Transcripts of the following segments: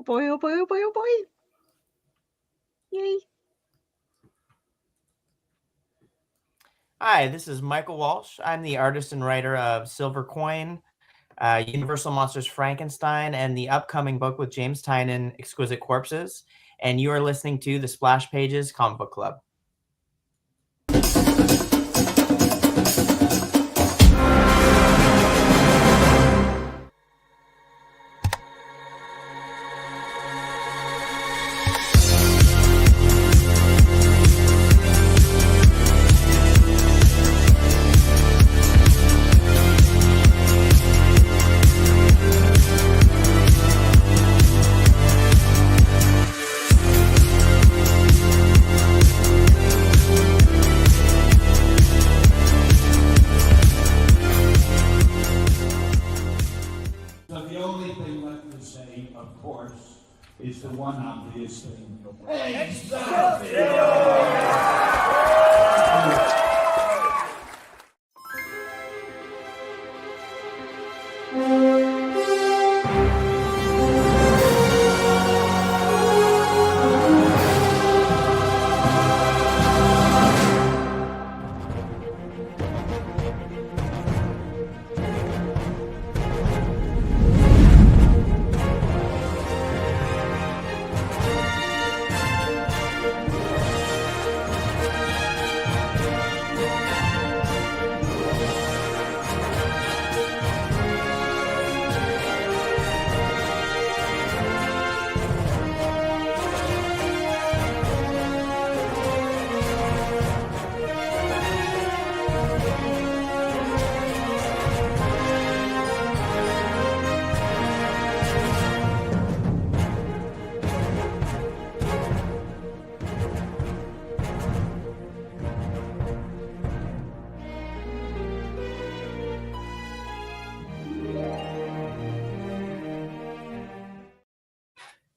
Oh boy, oh boy, oh boy, oh boy. Yay. Hi, this is Michael Walsh. I'm the artist and writer of Silver Coin, Universal Monsters Frankenstein, and the upcoming book with James Tynion, Exquisite Corpses. And you are listening to the Splash Pages Comic Book Club. Is the one obvious thing.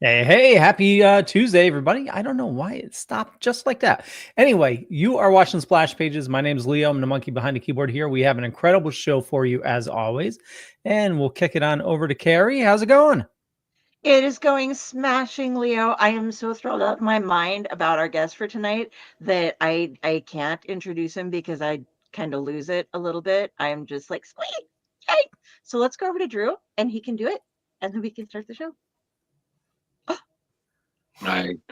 Hey, happy Tuesday, everybody. I don't know why it stopped just like that. Anyway, you are watching Splash Pages. My name is Leo. I'm the monkey behind the keyboard here. We have an incredible show for you as always. And we'll kick it on over to Carrie. How's it going? It is going smashing, Leo. I am so thrilled out of my mind about our guest for tonight that I can't introduce him because I kind of lose it a little bit. I'm just like, squeak, yay. So let's go over to Drew and he can do it. And then we can start the show.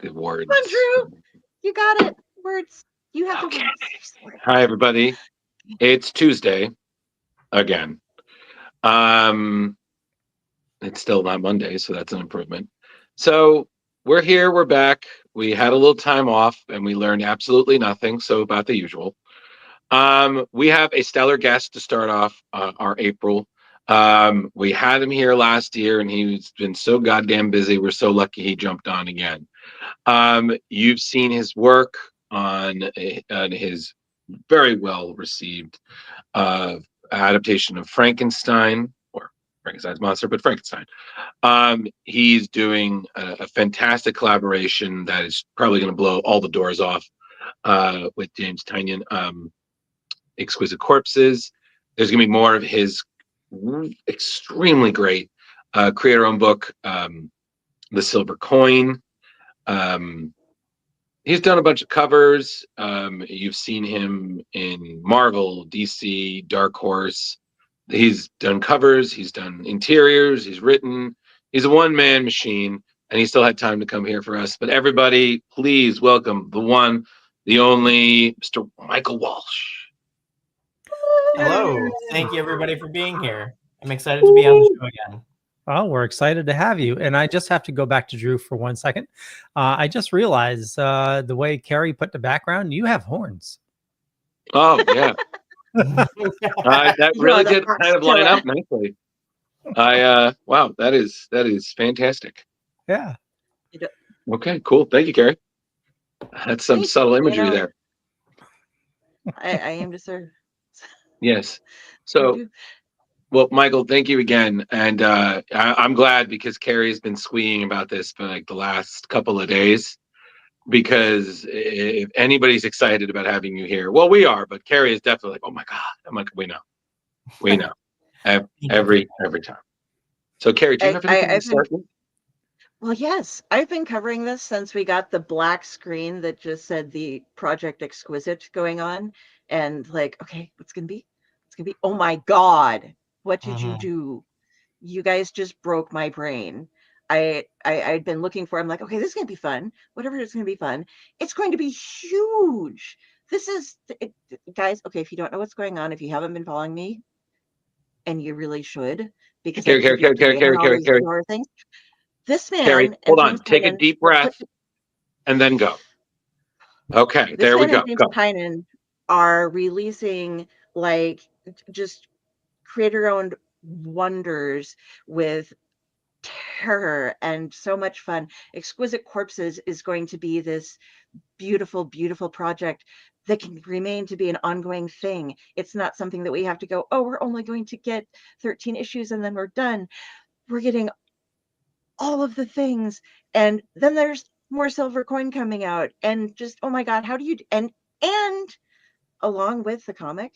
The words. Come on, Drew. You got it. Words. You have Okay. the words. Hi, everybody. It's Tuesday again. It's still not Monday, so that's an improvement. So we're here. We're back. We had a little time off, and we learned absolutely nothing. So about the usual. We have a stellar guest to start off our April. We had him here last year, and he's been so goddamn busy. We're so lucky he jumped on again. You've seen his work on his very well received adaptation of Frankenstein, or Frankenstein's monster, but Frankenstein. He's doing a fantastic collaboration that is probably going to blow all the doors off with James Tynion, Exquisite Corpses. There's going to be more of his extremely great creator-owned book, The Silver Coin. He's done a bunch of covers. You've seen him in Marvel, DC, Dark Horse. He's done covers. He's done interiors. He's written. He's a one-man machine, and he still had time to come here for us. But everybody, please welcome the one, the only, Mr. Michael Walsh. Hello. Thank you, everybody, for being here. I'm excited to be on the show again. Well, we're excited to have you. And I just have to go back to Drew for 1 second. I just realized the way Carrie put the background, you have horns. Oh, yeah. That really did kind of line up nicely. Wow, that is fantastic. Yeah. Okay, cool. Thank you, Carrie. That's some subtle imagery there. I am to serve. Yes. So, well, Michael, thank you again. And I'm glad because Carrie's been squeeing about this for like the last couple of days. Because if anybody's excited about having you here, well, we are, but Carrie is definitely like, oh my God. I'm like, we know. every time. So, Carrie, do you have anything to start with? Well, yes, I've been covering this since we got the black screen that just said the Project Exquisite going on. And like, okay, what's gonna be? What's gonna be? Oh my God, what did you Mhm. do? You guys just broke my brain. I'd been looking for. I'm like, okay, this is gonna be fun. Whatever it's gonna be fun. It's going to be huge. This is guys. Okay, if you don't know what's going on, if you haven't been following me, and you really should, because I Carrie, keep Carrie, you up Carrie, to Carrie, date on Carrie, all Carrie, these Carrie, noir things. This Carrie, man and hold James on. Take a Tynion deep are breath and then go. Okay, this there we man go. and James Go. Tynion are releasing like just creator-owned wonders with terror and so much fun. Exquisite Corpses is going to be this beautiful, beautiful project that can remain to be an ongoing thing. It's not something that we have to go, oh, we're only going to get 13 issues and then we're done. We're getting all of the things. And then there's more Silver Coin coming out. And just, oh my God, how do you, and along with the comic,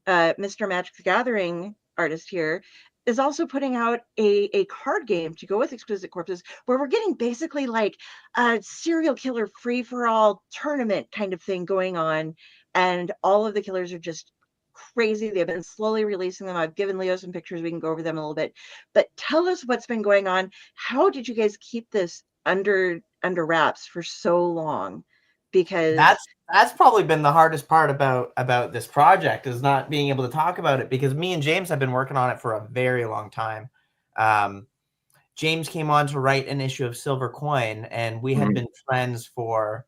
Mr. Magic the Gathering artist here is also putting out a card game to go with Exquisite Corpses, where we're getting basically like a serial killer free for all tournament kind of thing going on, and all of the killers are just crazy. They've been slowly releasing them. I've given Leo some pictures. We can go over them a little bit, but tell us what's been going on. How did you guys keep this under wraps for so long? Because That's probably been the hardest part about this project, is not being able to talk about it, because me and James have been working on it for a very long time. James came on to write an issue of Silver Coin, and we had been friends for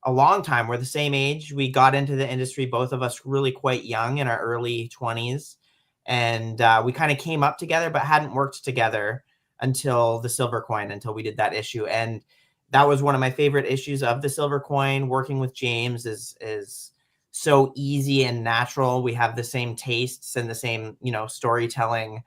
a long time. We're the same age. We got into the industry, both of us really quite young, in our early 20s. And we kind of came up together, but hadn't worked together until the Silver Coin, until we did that issue. And that was one of my favorite issues of the Silver Coin. Working with James is so easy and natural. We have the same tastes and the same, storytelling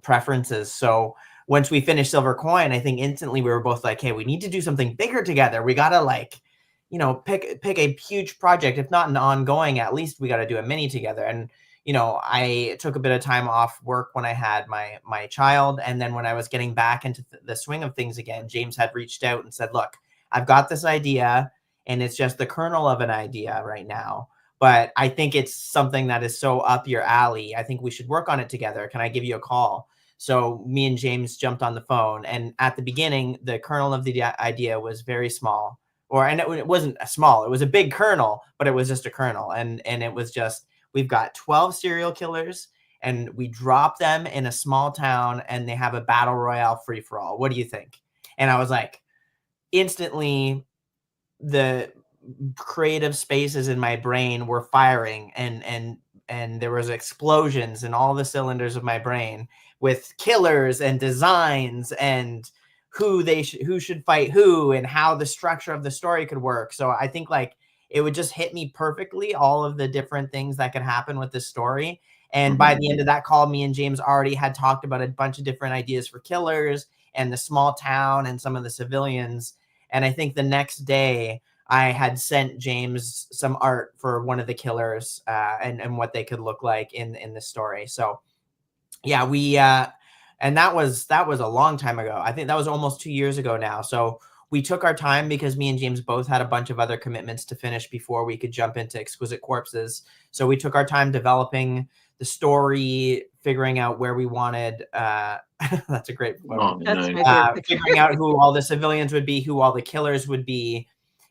preferences. So once we finished Silver Coin, I think instantly we were both like, hey, we need to do something bigger together. We got to pick a huge project. If not an ongoing, at least we got to do a mini together. And, I took a bit of time off work when I had my child. And then when I was getting back into the swing of things again, James had reached out and said, look, I've got this idea, and it's just the kernel of an idea right now, but I think it's something that is so up your alley. I think we should work on it together. Can I give you a call? So me and James jumped on the phone, and at the beginning, the kernel of the idea was very small, and it wasn't small. It was a big kernel, but it was just a kernel. And it was just, we've got 12 serial killers, and we drop them in a small town, and they have a battle royale free for all. What do you think? And I was like, instantly, the creative spaces in my brain were firing, and there was explosions in all the cylinders of my brain, with killers and designs and who should fight who, and how the structure of the story could work. So I think like it would just hit me perfectly, all of the different things that could happen with this story. And by the end of that call, me and James already had talked about a bunch of different ideas for killers and the small town and some of the civilians. And I think the next day I had sent James some art for one of the killers, and what they could look like in the story. So yeah, and that was a long time ago. I think that was almost 2 years ago now. So we took our time, because me and James both had a bunch of other commitments to finish before we could jump into Exquisite Corpses. So we took our time developing the story, figuring out where we wanted. That's a great photo. that's my favorite picture. Figuring out who all the civilians would be, who all the killers would be,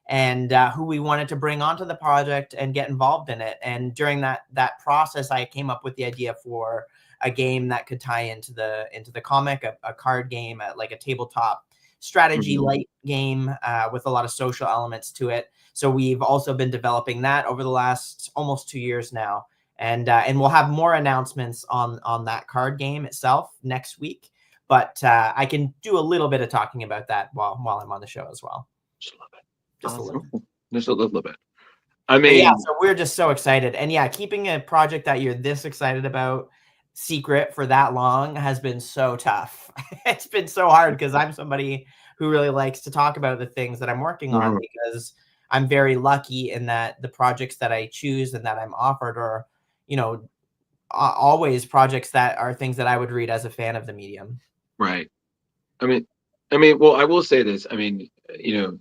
and who we wanted to bring onto the project and get involved in it. And during that process, I came up with the idea for a game that could tie into the comic, a card game, like a tabletop strategy light game, with a lot of social elements to it. So we've also been developing that over the last almost 2 years now. And we'll have more announcements on that card game itself next week. But I can do a little bit of talking about that while I'm on the show as well. Just a little bit. Just a little bit. I But yeah, mean, so we're just so excited. And yeah, keeping a project that you're this excited about secret for that long has been so tough. It's been so hard, because I'm somebody who really likes to talk about the things that I'm working on, because I'm very lucky in that the projects that I choose and that I'm offered are, always projects that are things that I would read as a fan of the medium. right. I mean, I mean, well, I will say this. I mean,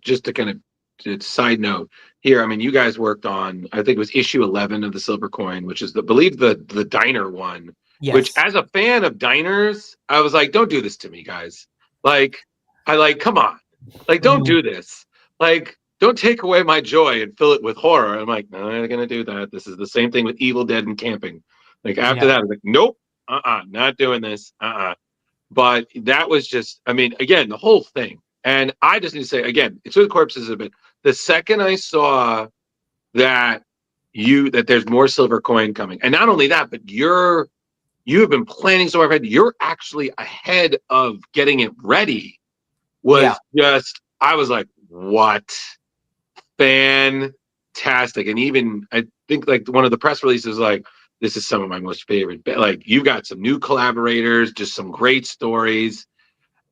just to kind of side note here. I mean, you guys worked on, I think it was issue 11 of the Silver Coin, which is believe the diner one. Which, Yes. as a fan of diners, I was like, don't do this to me, guys. Like, come on, like, don't do this. Like, don't take away my joy and fill it with horror. I'm like, no, I'm not gonna do that. This is the same thing with Evil Dead and camping. Like after that, I was like, nope, not doing this. But that was just, I mean, again, the whole thing. And I just need to say again, it's with corpses a bit. The second I saw that there's more Silver Coin coming, and not only that, but you have been planning so hard. You're actually ahead of getting it ready. Just, I was like, what? Fantastic. And even I think like one of the press releases, like, this is some of my most favorite. Like, you've got some new collaborators, just some great stories.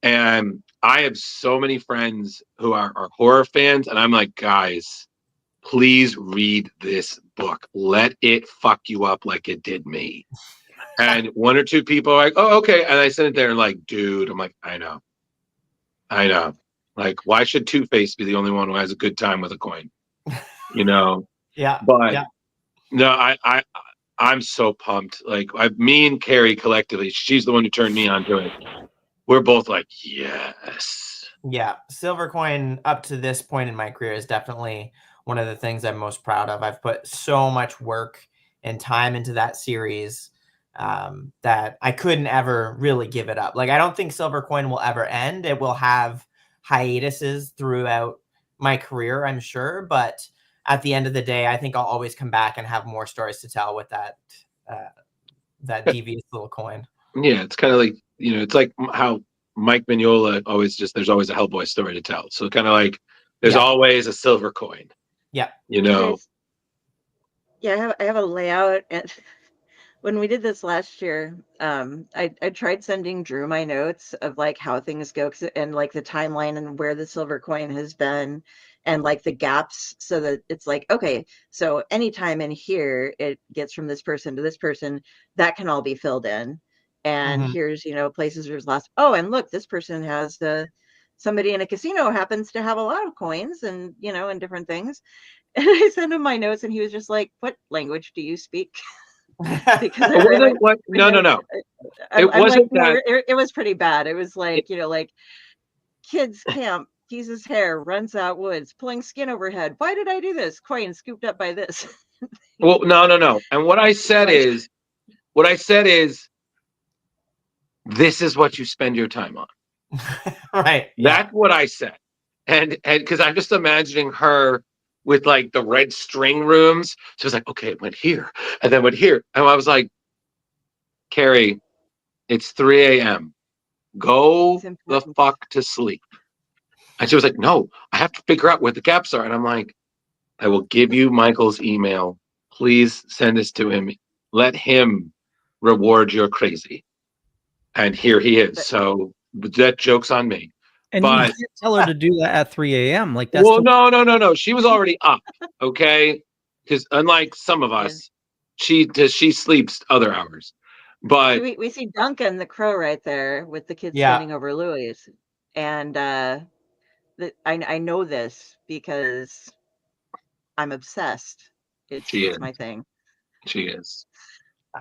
And I have so many friends who are horror fans, and I'm like, guys, please read this book. Let it fuck you up like it did me. And one or two people are like, oh, okay. And I sent it there and like, dude, I'm like, I know. Like, why should Two-Face be the only one who has a good time with a coin? Yeah. But yeah. no, I'm so pumped. Like, me and Carrie collectively, she's the one who turned me on to it. We're both like, yes. Yeah. Silver Coin up to this point in my career is definitely one of the things I'm most proud of. I've put so much work and time into that series that I couldn't ever really give it up. Like, I don't think Silver Coin will ever end. It will have hiatuses throughout my career, I'm sure, but at the end of the day, I think I'll always come back and have more stories to tell with that devious little coin. Yeah, it's kind of like, it's like how Mike Mignola there's always a Hellboy story to tell. So kind of like there's always a Silver Coin. Yeah. Yeah, I have a layout, and when we did this last year, I tried sending Drew my notes of like how things go and like the timeline and where the Silver Coin has been and like the gaps, so that it's like, okay, so anytime in here it gets from this person to this person, that can all be filled in. And here's, places there's lost. Oh, and look, this person has somebody in a casino happens to have a lot of coins and, and different things. And I sent him my notes and he was just like, what language do you speak? Because no. It wasn't that. It was pretty bad. It was like, like kids camp, teases hair, runs out woods, pulling skin overhead. Why did I do this? Coin scooped up by this. Well, no. And what I said is, this is what you spend your time on. Right. That's what I said. And because I'm just imagining her with like the red string rooms. So it's like, okay, it went here and then went here. And I was like, Carrie, it's 3 a.m. Go the fuck to sleep. And she was like, no, I have to figure out where the gaps are. And I'm like, I will give you Michael's email. Please send this to him. Let him reward your crazy. And here he is. So that joke's on me. And you can't tell her to do that at 3 a.m. Like that's no. She was already up, okay? Because unlike some of us, she sleeps other hours. But we see Duncan the crow right there with the kids standing over Louis, and I know this because I'm obsessed. It's my thing. She is.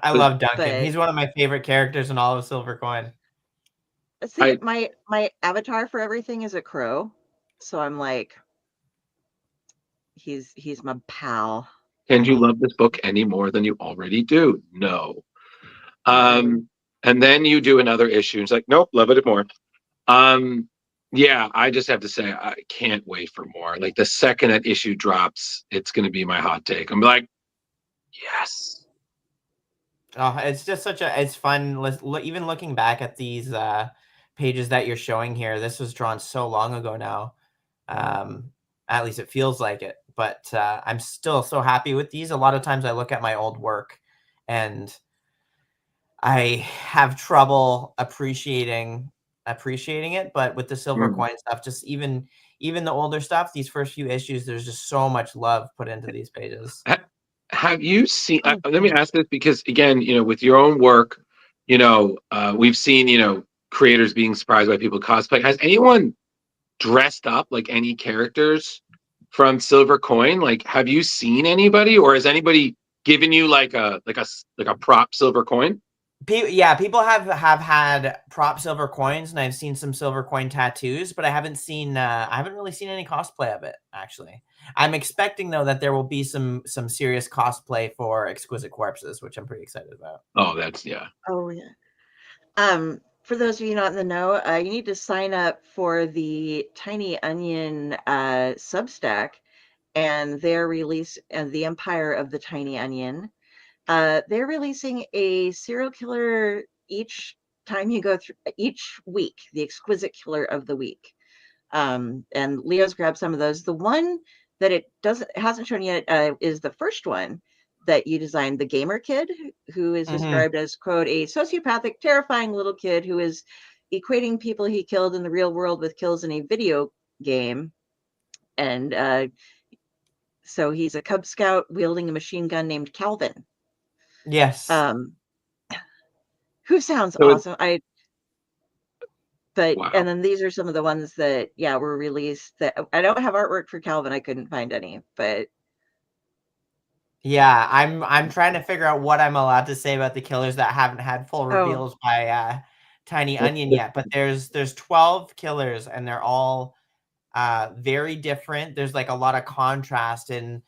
I love Duncan. He's one of my favorite characters in all of Silver Coin. See, my avatar for everything is a crow, so I'm like, he's my pal. And you love this book any more than you already do? No. And then you do another issue. It's like, nope, love it more. Yeah, I just have to say, I can't wait for more. Like the second that issue drops, it's going to be my hot take. I'm like, yes. Oh, it's just it's fun. Even looking back at these pages that you're showing here, this was drawn so long ago now. At least it feels like it, but I'm still so happy with these. A lot of times I look at my old work and I have trouble appreciating it, but with the Silver Coin stuff, just even the older stuff, these first few issues, there's just so much love put into these pages. Have you seen, let me ask this because again, with your own work, we've seen, creators being surprised by people cosplay. Has anyone dressed up like any characters from Silver Coin? Like, have you seen anybody, or has anybody given you like a prop Silver Coin? People have had prop silver coins, and I've seen some silver coin tattoos, but I haven't really seen any cosplay of it, actually. I'm expecting though that there will be some serious cosplay for Exquisite Corpses, which I'm pretty excited about. Oh, that's yeah. Oh yeah. For those of you not in the know, you need to sign up for the Tiny Onion Substack, and their release and the Empire of the Tiny Onion. They're releasing a serial killer each time you go through each week, the exquisite killer of the week. And Leo's grabbed some of those. The one that it hasn't shown yet is the first one that you designed, the gamer kid, who is described as, quote, a sociopathic, terrifying little kid who is equating people he killed in the real world with kills in a video game. And so he's a Cub Scout wielding a machine gun named Calvin. Yes. Who sounds So awesome. Wow. And then these are some of the ones that were released that I don't have artwork for Calvin. I couldn't find any, but yeah, I'm trying to figure out what I'm allowed to say about the killers that haven't had full reveals by Tiny Onion yet. But there's 12 killers, and they're all very different. There's like a lot of contrast in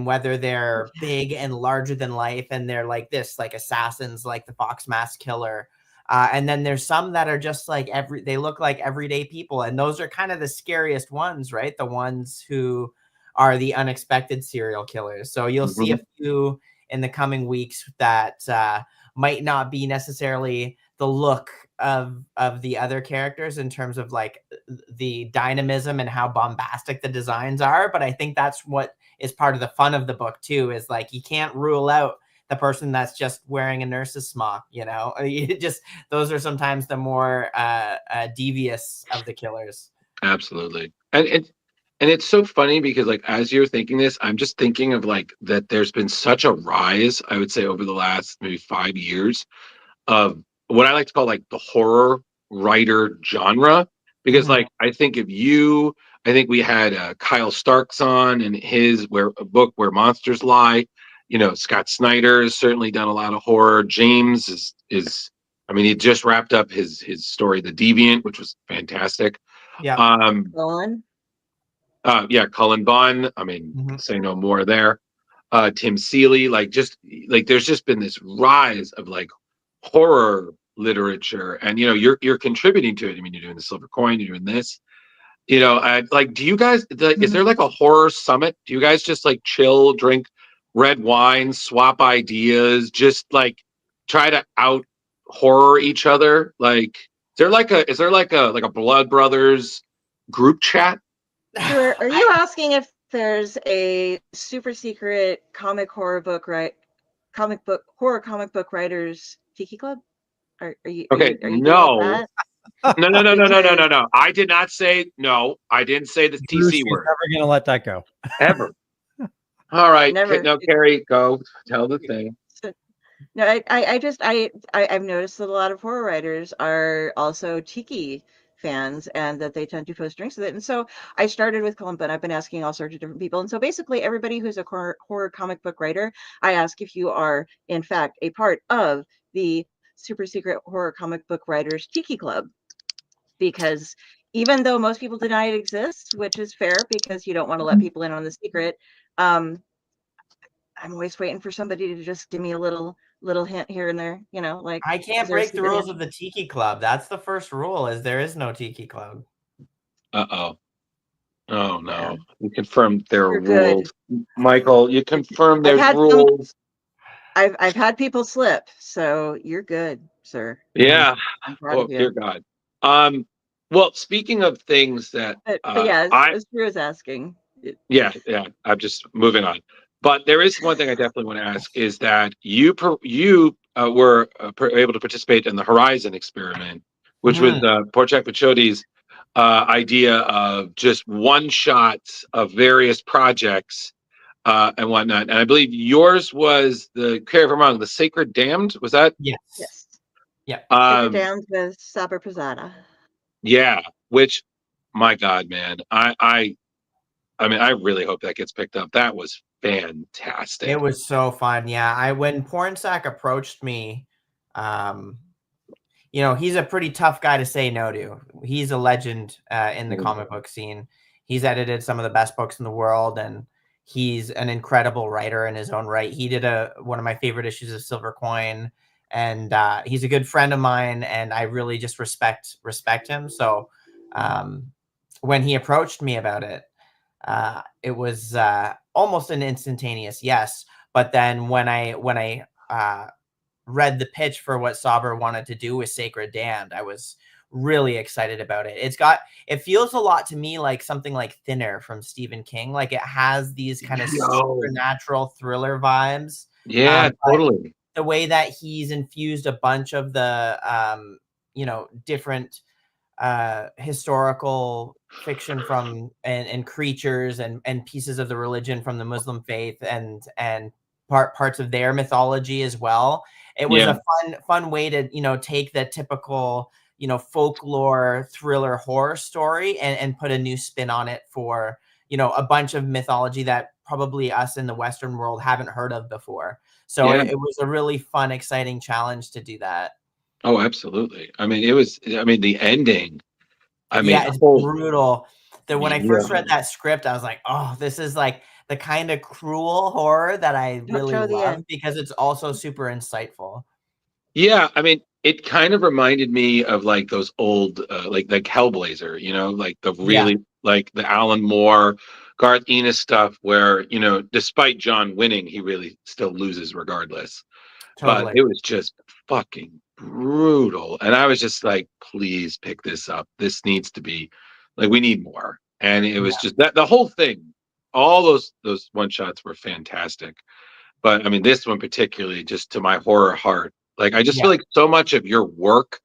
whether they're big and larger than life, and they're like this, like assassins, like the Fox Mask Killer. And then there's some that are just like they look like everyday people, and those are kind of the scariest ones, right? The ones who are the unexpected serial killers. So you'll see a few in the coming weeks that might not be necessarily the look of the other characters in terms of like the dynamism and how bombastic the designs are. But I think that's what is part of the fun of the book too, is like, you can't rule out the person that's just wearing a nurse's smock, you know. Those are sometimes the more devious of the killers. Absolutely. And it's so funny because, like, as you're thinking this, I'm just thinking of like that there's been such a rise, I would say, over the last maybe 5 years of what I like to call like the horror writer genre. Because like I think we had Kyle Starks on, and his book Where Monsters Lie. You know, Scott Snyder has certainly done a lot of horror. James is I mean, he just wrapped up his story The Deviant, which was fantastic. Yeah. Cullen. Cullen Bunn. I mean, say no more there. Tim Seeley, there's just been this rise of like horror literature, and you know, you're contributing to it. I mean, you're doing the Silver Coin, you're doing this. You know, do you guys is there like a horror summit? Do you guys just like chill, drink red wine, swap ideas, just like try to out horror each other? Like, is there like a Blood Brothers group chat? Are you asking if there's a super secret horror comic book writers tiki club? Are you Okay, are you no. No. I did not say no. I didn't say the TC word. Never gonna let that go. Ever. All right. Never. No, Carrie, go tell the thing. No, I've noticed that a lot of horror writers are also tiki fans, and that they tend to post drinks with it. And so I started with Colin, but I've been asking all sorts of different people. And so basically everybody who's a horror comic book writer, I ask if you are in fact a part of the super secret horror comic book writers tiki club, because even though most people deny it exists, which is fair because you don't want to let people in on the secret, I'm always waiting for somebody to just give me a little hint here and there, you know, like, I can't break the rules of the Tiki Club. That's the first rule, is there is no Tiki Club. Oh no. Yeah. You confirmed there are rules. Michael, you confirmed there's rules. I've had people slip, so you're good, sir. Yeah. Oh, dear God. Well, speaking of things that but yeah, as Drew was asking. Yeah. I'm just moving on. But there is one thing I definitely want to ask, is that you were able to participate in the Horizon experiment, which was Porchak Pachotti's idea of just one shots of various projects and whatnot. And I believe yours was the Sacred Damned. Was that? Yes. Yeah. Sticker downs with Saber Pizzata. Yeah, which, my God, man, I mean, I really hope that gets picked up. That was fantastic. It was so fun. Yeah. When Pornsack approached me, you know, he's a pretty tough guy to say no to. He's a legend in the comic book scene. He's edited some of the best books in the world, and he's an incredible writer in his own right. He did one of my favorite issues of Silver Coin, and he's a good friend of mine, and I really just respect him. So when he approached me about it was almost an instantaneous yes. But then when I read the pitch for what Saber wanted to do with Sacred Damned, I was really excited about it. It feels a lot to me like something like Thinner from Stephen King. Like it has these kind of supernatural thriller vibes. Yeah, totally. The way that he's infused a bunch of the you know, different historical fiction from and creatures and pieces of the religion from the Muslim faith and parts of their mythology as well. It was a fun way to, you know, take the typical, you know, folklore thriller horror story and put a new spin on it for, you know, a bunch of mythology that probably us in the Western world haven't heard of before. So it was a really fun, exciting challenge to do that. Oh, absolutely. I mean, the ending. I mean, yeah, it's brutal. When I first read that script, I was like, oh, this is like the kind of cruel horror that I really love because it's also super insightful. Yeah, I mean, it kind of reminded me of like those old, like Hellblazer, you know, like the really like the Alan Moore, Garth Ennis stuff, where, you know, despite John winning, he really still loses regardless. Totally. But it was just fucking brutal, and I was just like, please pick this up. This needs to be like, we need more. And it was just that the whole thing, all those one shots were fantastic. But I mean, this one particularly, just to my horror heart, like I just feel like so much of your work,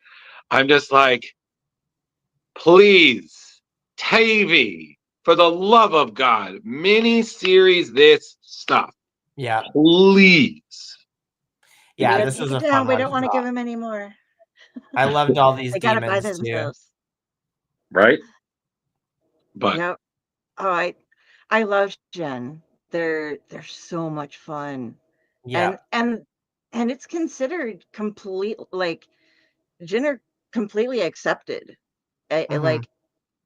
I'm just like, please, Tavy, for the love of God, mini series this stuff. Yeah. Please. Yeah, this was a fun We one. don't want to give him any more. I loved all these they gotta buy demons too. themselves. Right? But yep. Oh, I love Jen. They're so much fun. Yeah. And it's considered complete, like Jen are completely accepted. Like,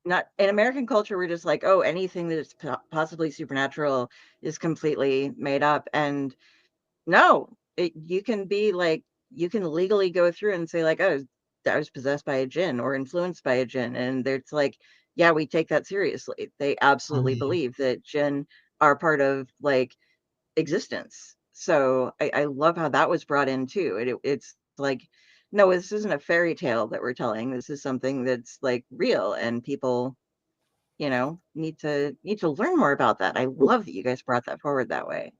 not in American culture, we're just like, oh, anything that is possibly supernatural is completely made up. And no, you can be like, you can legally go through and say like, oh, I was possessed by a djinn or influenced by a djinn, and it's like, yeah, we take that seriously. They absolutely believe that djinn are part of like existence. So I love how that was brought in too. It's like, no, this isn't a fairy tale that we're telling. This is something that's like real, and people, you know, need to learn more about that. I love that you guys brought that forward that way.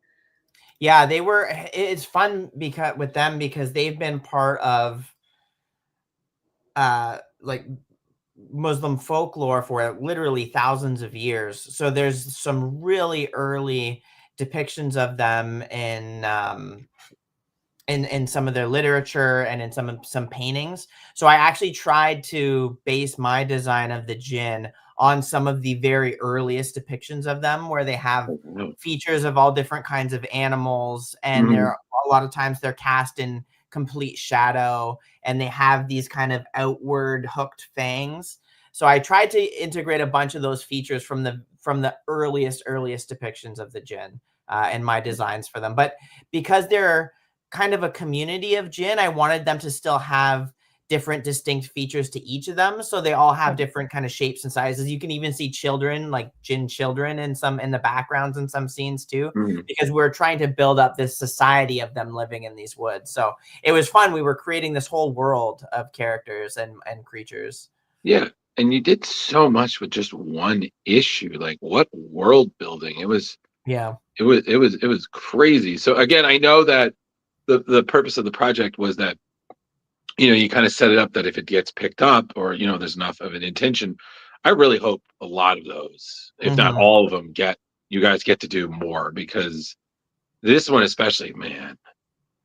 Yeah, it's fun because they've been part of like Muslim folklore for literally thousands of years. So there's some really early depictions of them in some of their literature and in some paintings. So I actually tried to base my design of the djinn on some of the very earliest depictions of them, where they have features of all different kinds of animals, and they're a lot of times they're cast in complete shadow, and they have these kind of outward hooked fangs. So I tried to integrate a bunch of those features from the earliest depictions of the djinn in my designs for them. But because they're kind of a community of djinn, I wanted them to still have different distinct features to each of them, so they all have different kind of shapes and sizes. You can even see children, like djinn children, in the backgrounds in some scenes too, because we're trying to build up this society of them living in these woods. So it was fun. We were creating this whole world of characters and creatures. Yeah, and you did so much with just one issue. Like, what world building! It was crazy. So again, I know that the purpose of the project was that, you know, you kind of set it up that if it gets picked up, or, you know, there's enough of an intention. I really hope a lot of those, if not all of them, you guys get to do more, because this one especially, man,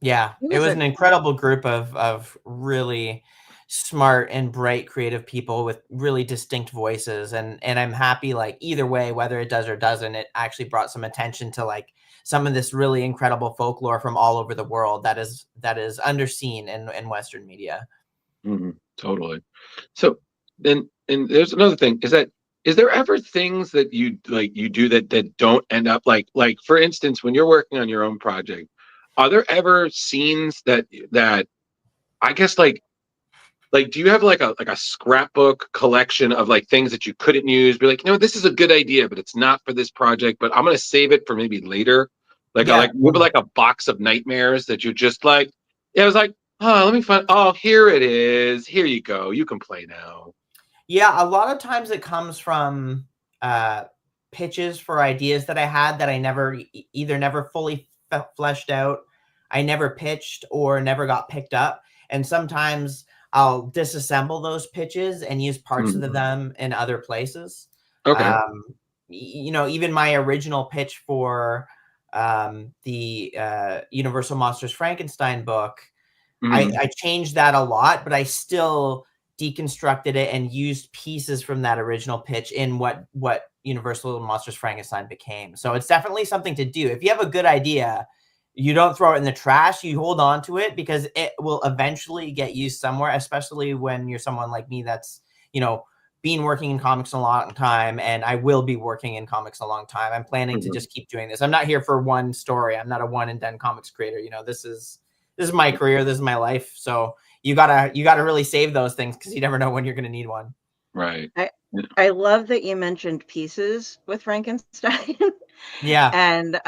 Yeah, it was an incredible group of really smart and bright creative people with really distinct voices, and I'm happy, like, either way, whether it does or doesn't, it actually brought some attention to, like, some of this really incredible folklore from all over the world that is underseen in Western media. Totally. So then, and there's another thing, is there ever things that you do that don't end up like for instance, when you're working on your own project, are there ever scenes that I guess like do you have like a scrapbook collection of like things that you couldn't use, be like, this is a good idea but it's not for this project, but I'm going to save it for maybe later, like Yeah. maybe like a box of nightmares that you just like, it was like, oh, let me find, oh, here it is, here you go, you can play now. Yeah, a lot of times it comes from pitches for ideas that I had that I never either never fully fleshed out, I never pitched, or never got picked up. And sometimes I'll disassemble those pitches and use parts of them in other places. Okay. Even my original pitch for the Universal Monsters Frankenstein book, I changed that a lot, but I still deconstructed it and used pieces from that original pitch in what Universal Monsters Frankenstein became. So it's definitely something to do. If you have a good idea, you don't throw it in the trash, you hold on to it, because it will eventually get used somewhere, especially when you're someone like me that's, been working in comics a long time, and I will be working in comics a long time. I'm planning to just keep doing this. I'm not here for one story. I'm not a one and done comics creator. This is my career. This is my life. So you gotta really save those things, because you never know when you're going to need one. Right. I love that you mentioned pieces with Frankenstein. Yeah. And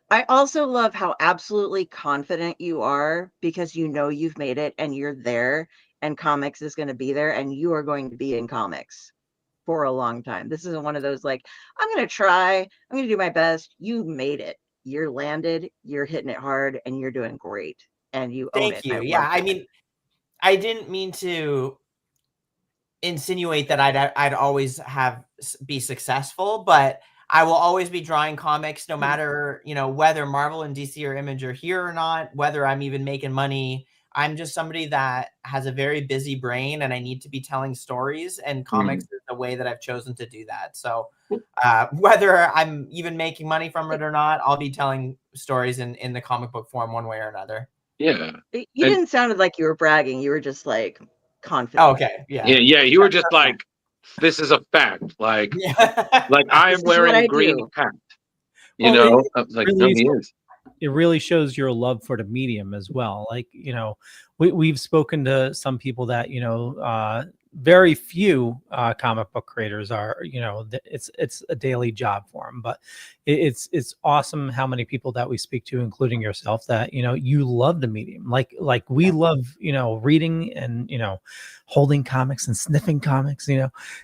I also love how absolutely confident you are, because you've made it and you're there, and comics is going to be there, and you are going to be in comics for a long time. This isn't one of those like, I'm going to try, I'm going to do my best. You made it. You're landed, you're hitting it hard, and you're doing great. And you own it. Thank you. Yeah, I mean, I didn't mean to insinuate that I'd always be successful, but I will always be drawing comics, no matter whether Marvel and DC or Image are here or not, whether I'm even making money. I'm just somebody that has a very busy brain, and I need to be telling stories, and comics is the way that I've chosen to do that. So whether I'm even making money from it or not, I'll be telling stories in the comic book form one way or another. Yeah. You didn't sound like you were bragging. You were just like confident. Oh, okay. Yeah. Yeah. You were just like, this is a fact. Like, like I am wearing a green hat. I was like, no, he is. It really shows your love for the medium as well. Like, we've spoken to some people that, very few comic book creators are, it's a daily job for them, but it's awesome how many people that we speak to, including yourself, that, you love the medium. Like we love, reading and, holding comics and sniffing comics,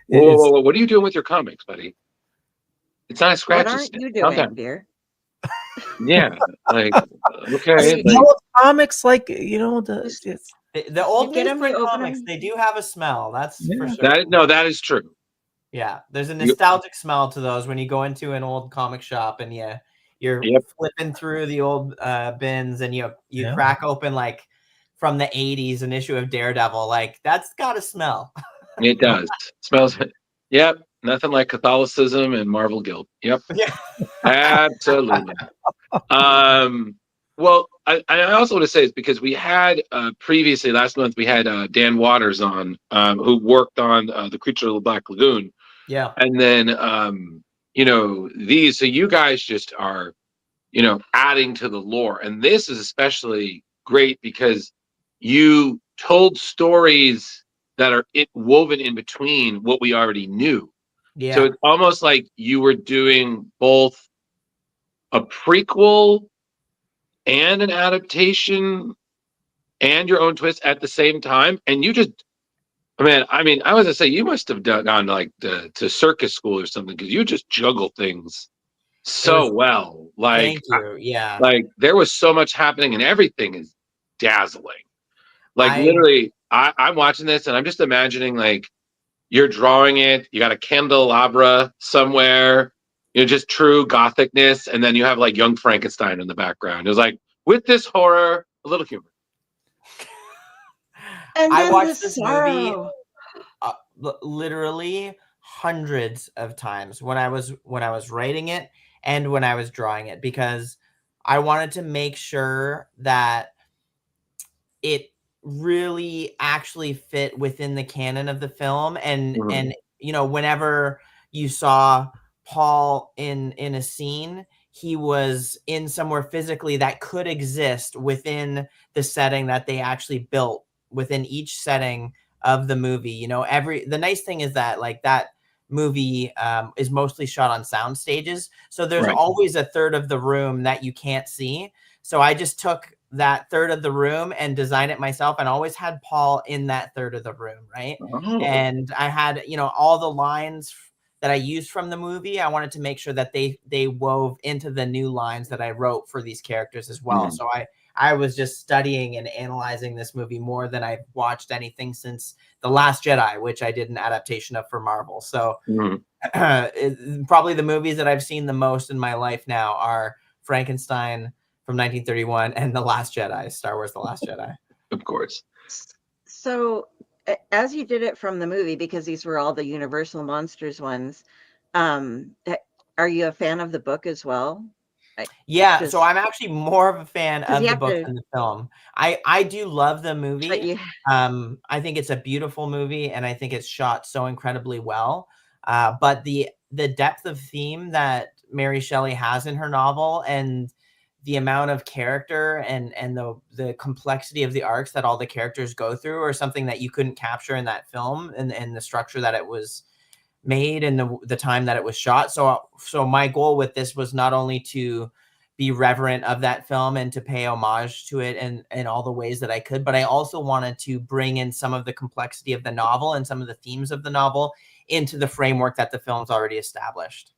Whoa, what are you doing with your comics, buddy? It's not a scratch. What aren't you doing, dear? Yeah, like, okay. Comics, like, the old newsprint comics, they do have a smell. That's for sure. That is true. Yeah, there's a nostalgic smell to those when you go into an old comic shop and you're flipping through the old bins, and you crack open, like, from the 80s, an issue of Daredevil. Like, that's got to smell. It does. Smells. Yep. Nothing like Catholicism and Marvel guilt. Yep. Yeah. Absolutely. Well, I also want to say is because we had previously last month we had Dan Waters on, who worked on the Creature of the Black Lagoon. Yeah. And then so you guys just are adding to the lore, and this is especially great because you told stories that are woven in between what we already knew. Yeah. So it's almost like you were doing both a prequel and an adaptation and your own twist at the same time. And you just, I was gonna say you must have gone like to circus school or something, because you just juggle things so well. Like, thank you. Yeah. Like there was so much happening, and everything is dazzling. Like literally, I'm watching this and I'm just imagining, like, you're drawing it, you got a candelabra somewhere, just true gothicness, and then you have like young Frankenstein in the background. It was like, with this horror, a little humor. And I then watched the this movie sorrow. literally hundreds of times when I was writing it and when I was drawing it, because I wanted to make sure that it really actually fit within the canon of the film. And you know, whenever you saw Paul in a scene, he was in somewhere physically that could exist within the setting that they actually built within each setting of the movie. You know, the nice thing is that like that movie is mostly shot on sound stages, so there's Right. always a third of the room that you can't see. So I just took that third of the room and designed it myself, and always had Paul in that third of the room, right? Oh. And I had, you know, all the lines that I used from the movie, I wanted to make sure that they wove into the new lines that I wrote for these characters as well. So I was just studying and analyzing this movie more than I've watched anything since The Last Jedi, which I did an adaptation of for Marvel. So probably the movies that I've seen the most in my life now are Frankenstein from 1931 and The Last Jedi, Star Wars The Last Jedi. Of course. So as you did it from the movie, because these were all the Universal Monsters ones, are you a fan of the book as well? Yeah, Just so I'm actually more of a fan 'cause of you the have book to, than the film. I do love the but movie. you, I think it's a beautiful movie, and I think it's shot so incredibly well. But the depth of theme that Mary Shelley has in her novel, and the amount of character and the complexity of the arcs that all the characters go through, are something that you couldn't capture in that film, and the structure that it was made and the time that it was shot. So my goal with this was not only to be reverent of that film and to pay homage to it in all the ways that I could, but I also wanted to bring in some of the complexity of the novel and some of the themes of the novel into the framework that the film's already established.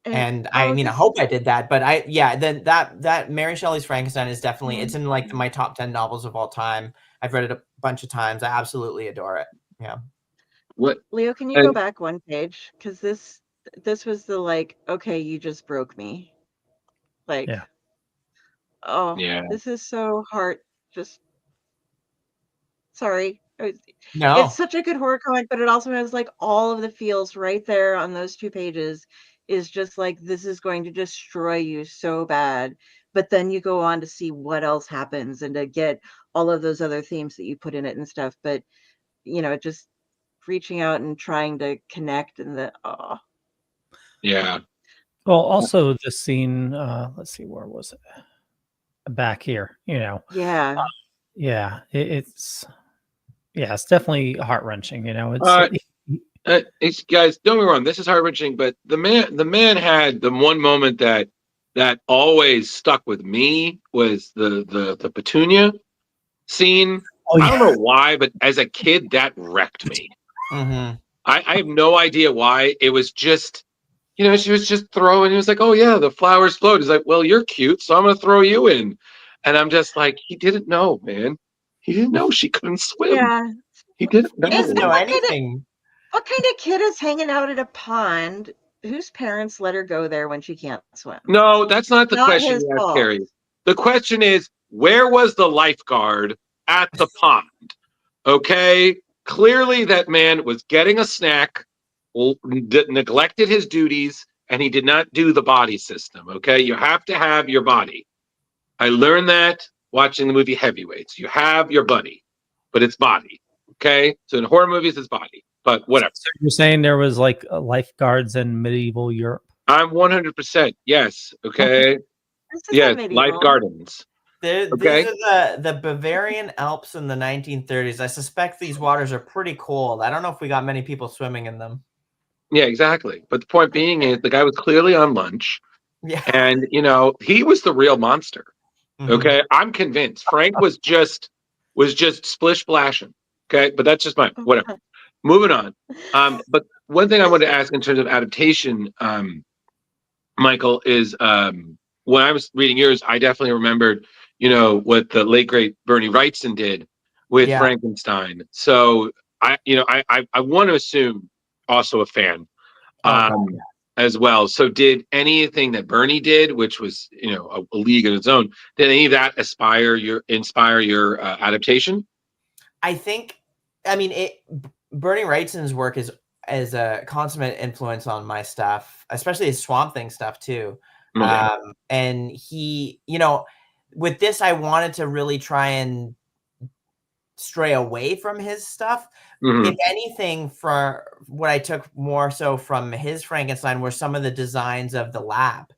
And I mean, I hope I did that, but then that Mary Shelley's Frankenstein is definitely, it's in like my top 10 novels of all time. I've read it a bunch of times. I absolutely adore it. Yeah. What? Leo, can you go back one page? Because this was the like, okay, you just broke me. Like, Yeah. oh, Yeah. this is so hard. Just sorry. No. It's such a good horror comic, but it also has like all of the feels right there on those 2 pages. Is just like, this is going to destroy you so bad. But then you go on to see what else happens and to get all of those other themes that you put in it and stuff. But you know, just reaching out and trying to connect, and Yeah. Well, also the scene, let's see, where was it? Back here, you know. yeah. It's definitely heart-wrenching, you know. It's guys, don't get me wrong, this is heart-wrenching, but the man had the one moment that always stuck with me, was the Petunia scene. I don't know why, but as a kid that wrecked me. I have no idea why. It was just, you know, she was just throwing, he was like, oh yeah, the flowers float. He's like, well, you're cute, so I'm gonna throw you in. And I'm just like, he didn't know, man. He didn't know she couldn't swim. Yeah. He didn't know. He doesn't know anything. What kind of kid is hanging out at a pond whose parents let her go there when she can't swim? No, that's not the question his you asked, fault. Carrie. The question is, where was the lifeguard at the pond? Okay, clearly that man was getting a snack, neglected his duties, and he did not do the body system. Okay, you have to have your body. I learned that watching the movie Heavyweights. You have your buddy, but it's body. Okay, so in horror movies, it's body, but whatever. So you're saying there was like lifeguards in medieval Europe? I'm 100% yes. Okay, yes, life gardens. These are the Bavarian Alps in the 1930s. I suspect these waters are pretty cold. I don't know if we got many people swimming in them. Yeah, exactly. But the point being is, the guy was clearly on lunch. Yeah. And, you know, he was the real monster. Okay, I'm convinced. Frank was just splish splashing. Okay, but that's just my whatever. Moving on. But one thing I wanted to ask in terms of adaptation, Michael, is when I was reading yours, I definitely remembered, you know, what the late great Bernie Wrightson did with Frankenstein. So I want to assume also a fan. as well. So did anything that Bernie did, which was, a league in its own, did any of that inspire your adaptation? I think, I mean, Bernie Wrightson's work is a consummate influence on my stuff, especially his Swamp Thing stuff too. Yeah. And he, with this, I wanted to really try and stray away from his stuff. Mhm. If anything, for what I took more so from his Frankenstein were some of the designs of the lab,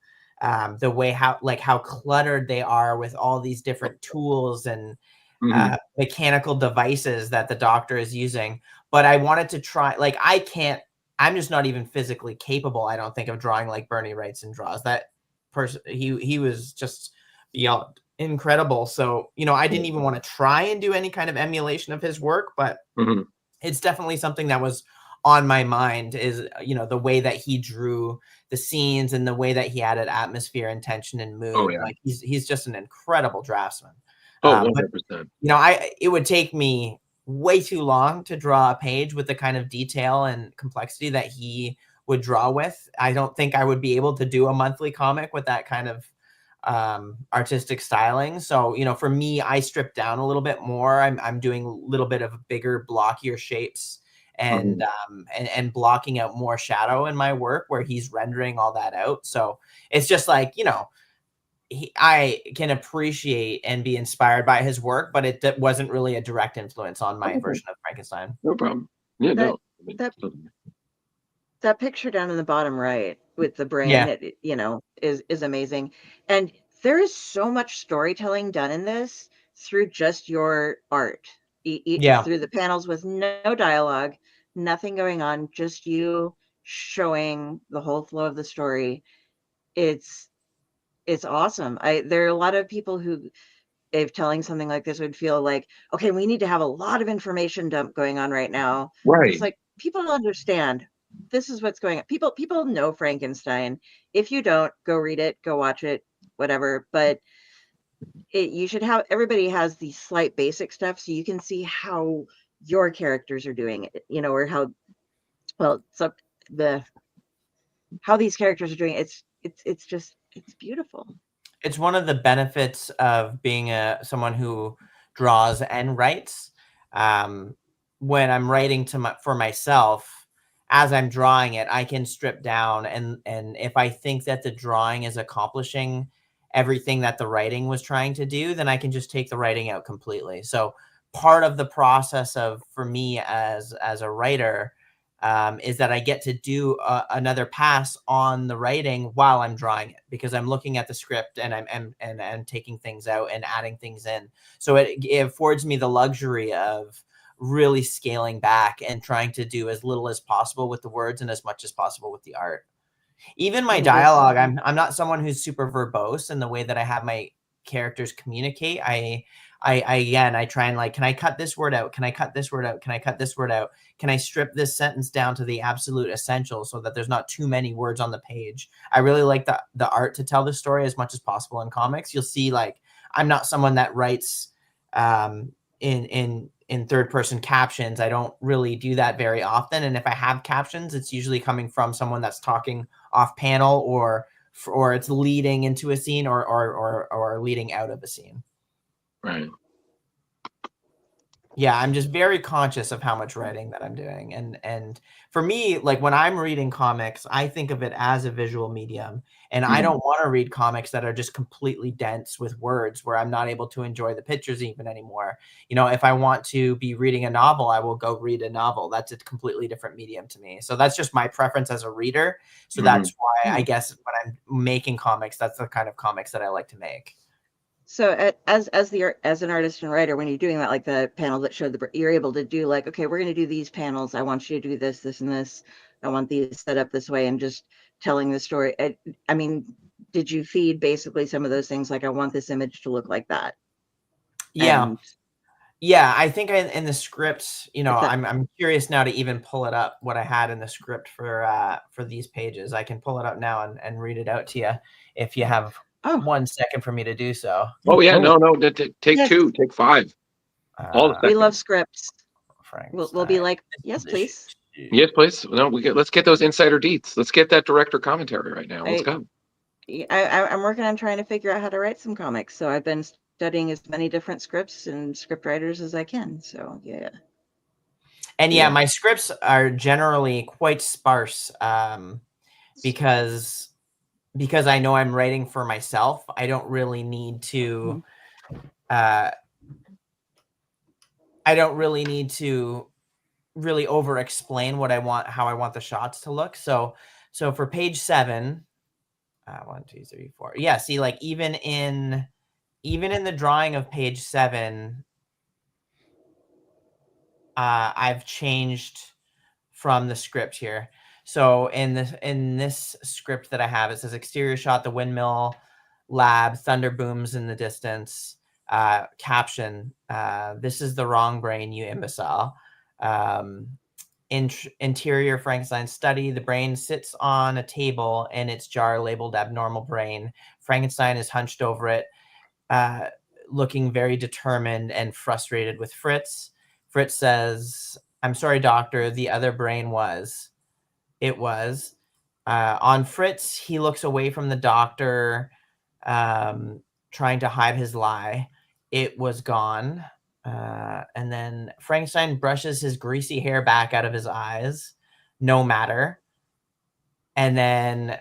the way how cluttered they are with all these different tools and Mhm. mechanical devices that the doctor is using. But I wanted to try, like, I'm just not even physically capable, I don't think, of drawing like Bernie Wrightson draws. That person, he was just beyond incredible. So, I didn't even want to try and do any kind of emulation of his work, but Mhm. it's definitely something that was on my mind, is, the way that he drew the scenes and the way that he added atmosphere and tension and mood. Oh, yeah. Like, he's just an incredible draftsman. Oh, But 100%. it would take me way too long to draw a page with the kind of detail and complexity that he would draw with. I don't think I would be able to do a monthly comic with that kind of artistic styling. So, for me, I stripped down a little bit more. I'm doing a little bit of bigger, blockier shapes and and blocking out more shadow in my work where he's rendering all that out. So it's just like, I can appreciate and be inspired by his work, but it wasn't really a direct influence on my version of Frankenstein. No problem. Yeah, That no. that that picture down in the bottom right with the brain, Yeah. is amazing. And there is so much storytelling done in this through just your art, Yeah. through the panels with no dialogue, nothing going on, just you showing the whole flow of the story. It's awesome. There are a lot of people who, if telling something like this, would feel like, okay, we need to have a lot of information dump going on right now. It's Right. like, people don't understand. This is what's going on. People know Frankenstein. If you don't, go read it, go watch it, whatever. But you should have, everybody has the slight basic stuff so you can see how your characters are doing it, or how, well, so how these characters are doing it. It's beautiful. It's one of the benefits of being someone who draws and writes. When I'm writing for myself, as I'm drawing it, I can strip down, and if I think that the drawing is accomplishing everything that the writing was trying to do, then I can just take the writing out completely. So part of the process for me as a writer is that I get to do another pass on the writing while I'm drawing it, because I'm looking at the script and I'm taking things out and adding things in. So it affords me the luxury of really scaling back and trying to do as little as possible with the words and as much as possible with the art. Even my dialogue, I'm not someone who's super verbose in the way that I have my characters communicate. I try and, like, can I cut this word out? Can I cut this word out? Can I cut this word out? Can I strip this sentence down to the absolute essential so that there's not too many words on the page? I really like the art to tell the story as much as possible in comics. You'll see, like, I'm not someone that writes in third person captions. I don't really do that very often. And if I have captions, it's usually coming from someone that's talking off panel, or it's leading into a scene or leading out of a scene. Right. Yeah, I'm just very conscious of how much writing that I'm doing. And for me, like, when I'm reading comics, I think of it as a visual medium. And I don't want to read comics that are just completely dense with words where I'm not able to enjoy the pictures even anymore. If I want to be reading a novel, I will go read a novel. That's a completely different medium to me. So that's just my preference as a reader. So that's why, I guess, when I'm making comics, that's the kind of comics that I like to make. So as an artist and writer, when you're doing that, like the panel that showed you're able to do, like, okay, we're going to do these panels. I want you to do this, this, and this. I want these set up this way, and just telling the story. I mean, did you feed basically some of those things? Like, I want this image to look like that. Yeah. And yeah, I think in the script, I'm curious now to even pull it up, what I had in the script for these pages. I can pull it up now and read it out to you if you have 1 second for me to do so. Oh yeah, no, take Yes. 2, take 5. All the we love scripts. Frank, We'll be like, yes, please. Yes, please. No, let's get those insider deets. Let's get that director commentary right now. Let's I, go. I'm working on trying to figure out how to write some comics. So I've been studying as many different scripts and script writers as I can. So yeah. And yeah, my scripts are generally quite sparse because I know I'm writing for myself. I don't really need to really over explain what I want, how I want the shots to look. So for page 7, 1, 2, 3, 4. Yeah, see, like even in the drawing of page 7, I've changed from the script here. So in this script that I have, it says exterior shot, the windmill lab, thunder booms in the distance. Caption: this is the wrong brain, you imbecile. Interior Frankenstein's study. The brain sits on a table in its jar labeled abnormal brain. Frankenstein is hunched over it, looking very determined and frustrated with Fritz. Fritz says, "I'm sorry, doctor, the other brain was." It was. On Fritz, he looks away from the doctor, trying to hide his lie. It was gone. And then Frankenstein brushes his greasy hair back out of his eyes. No matter. And then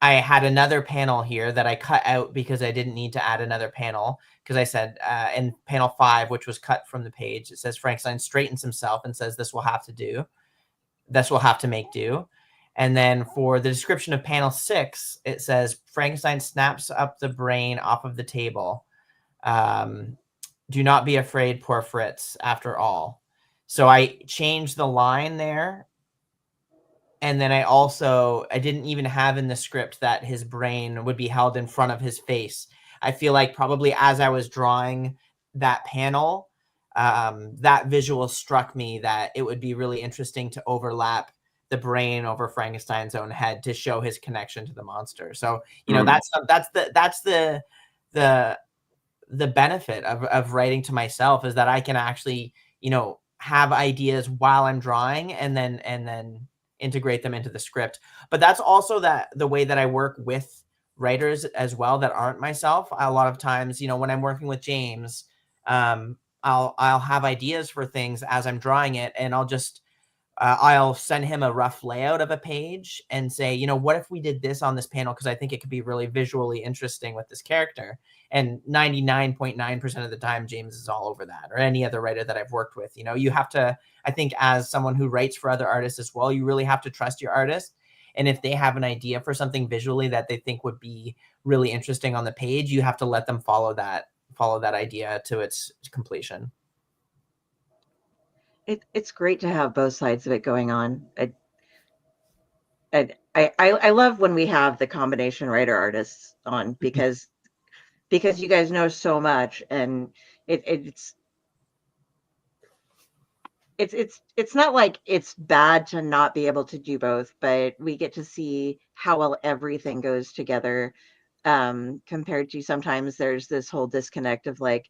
I had another panel here that I cut out because I didn't need to add another panel, because I said in panel 5, which was cut from the page, it says Frankenstein straightens himself and says, "This will have to do. This will have to make do." And then for the description of panel 6, it says Frankenstein snaps up the brain off of the table. Do not be afraid, poor Fritz, after all. So I changed the line there. And then I didn't even have in the script that his brain would be held in front of his face. I feel like probably as I was drawing that panel, that visual struck me that it would be really interesting to overlap the brain over Frankenstein's own head to show his connection to the monster. So, that's the benefit of writing to myself, is that I can actually, have ideas while I'm drawing and then integrate them into the script. But that's also the way that I work with writers as well that aren't myself. A lot of times, when I'm working with James, I'll have ideas for things as I'm drawing it, and I'll send him a rough layout of a page and say, what if we did this on this panel? Because I think it could be really visually interesting with this character. And 99.9% of the time, James is all over that, or any other writer that I've worked with. You have to, I think, as someone who writes for other artists as well, you really have to trust your artist. And if they have an idea for something visually that they think would be really interesting on the page, you have to let them follow that idea to its completion. It's great to have both sides of it going on. I love when we have the combination writer artists on, because you guys know so much, and it's not like it's bad to not be able to do both, but we get to see how well everything goes together, compared to sometimes there's this whole disconnect of like,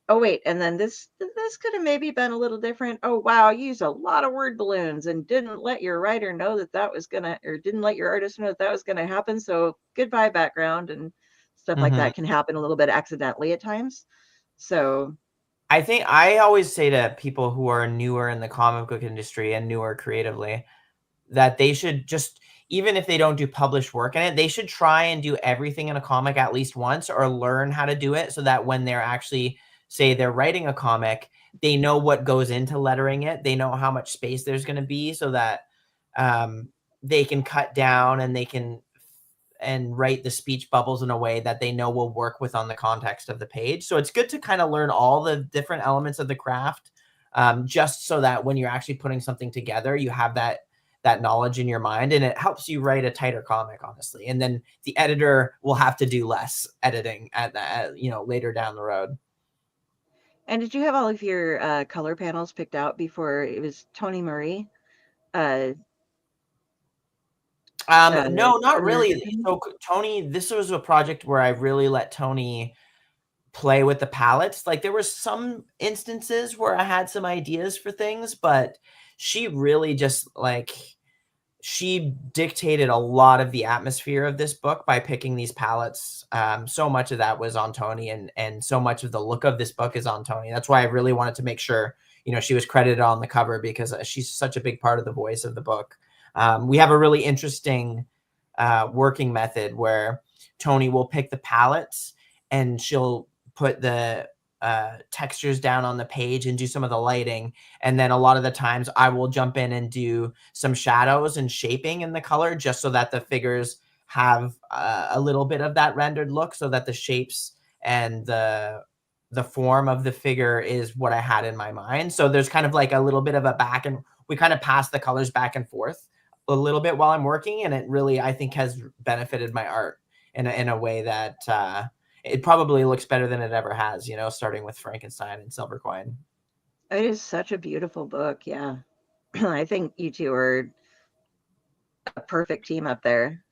oh wait, and then this could have maybe been a little different. Oh wow, you used a lot of word balloons and didn't let your writer know that was gonna, or didn't let your artist know that was gonna happen. So goodbye background, and stuff like that can happen a little bit accidentally at times. So I think I always say to people who are newer in the comic book industry and newer creatively, that they should just, even if they don't do published work in it, they should try and do everything in a comic at least once, or learn how to do it, so that when they're actually, say they're writing a comic, they know what goes into lettering it. They know how much space there's going to be, so that they can cut down and write the speech bubbles in a way that they know will work within the context of the page. So it's good to kind of learn all the different elements of the craft, just so that when you're actually putting something together, you have that knowledge in your mind, and it helps you write a tighter comic, honestly. And then the editor will have to do less editing later down the road. And did you have all of your color panels picked out before it was Tony Marie? No, not really. So Tony, this was a project where I really let Tony play with the palettes. Like, there were some instances where I had some ideas for things, but she really just like, she dictated a lot of the atmosphere of this book by picking these palettes. So much of that was on Tony, and so much of the look of this book is on Tony. That's why I really wanted to make sure, you know, she was credited on the cover, because she's such a big part of the voice of the book. We have a really interesting working method where Tony will pick the palettes and she'll put the textures down on the page and do some of the lighting. And then a lot of the times I will jump in and do some shadows and shaping in the color, just so that the figures have a little bit of that rendered look, so that the shapes and the form of the figure is what I had in my mind. So there's kind of like a little bit of a back, and we kind of pass the colors back and forth a little bit while I'm working. And it really, I think, has benefited my art in a way that it probably looks better than it ever has, you know, starting with Frankenstein and Silver Coin. It is such a beautiful book. Yeah. I think you two are a perfect team up there.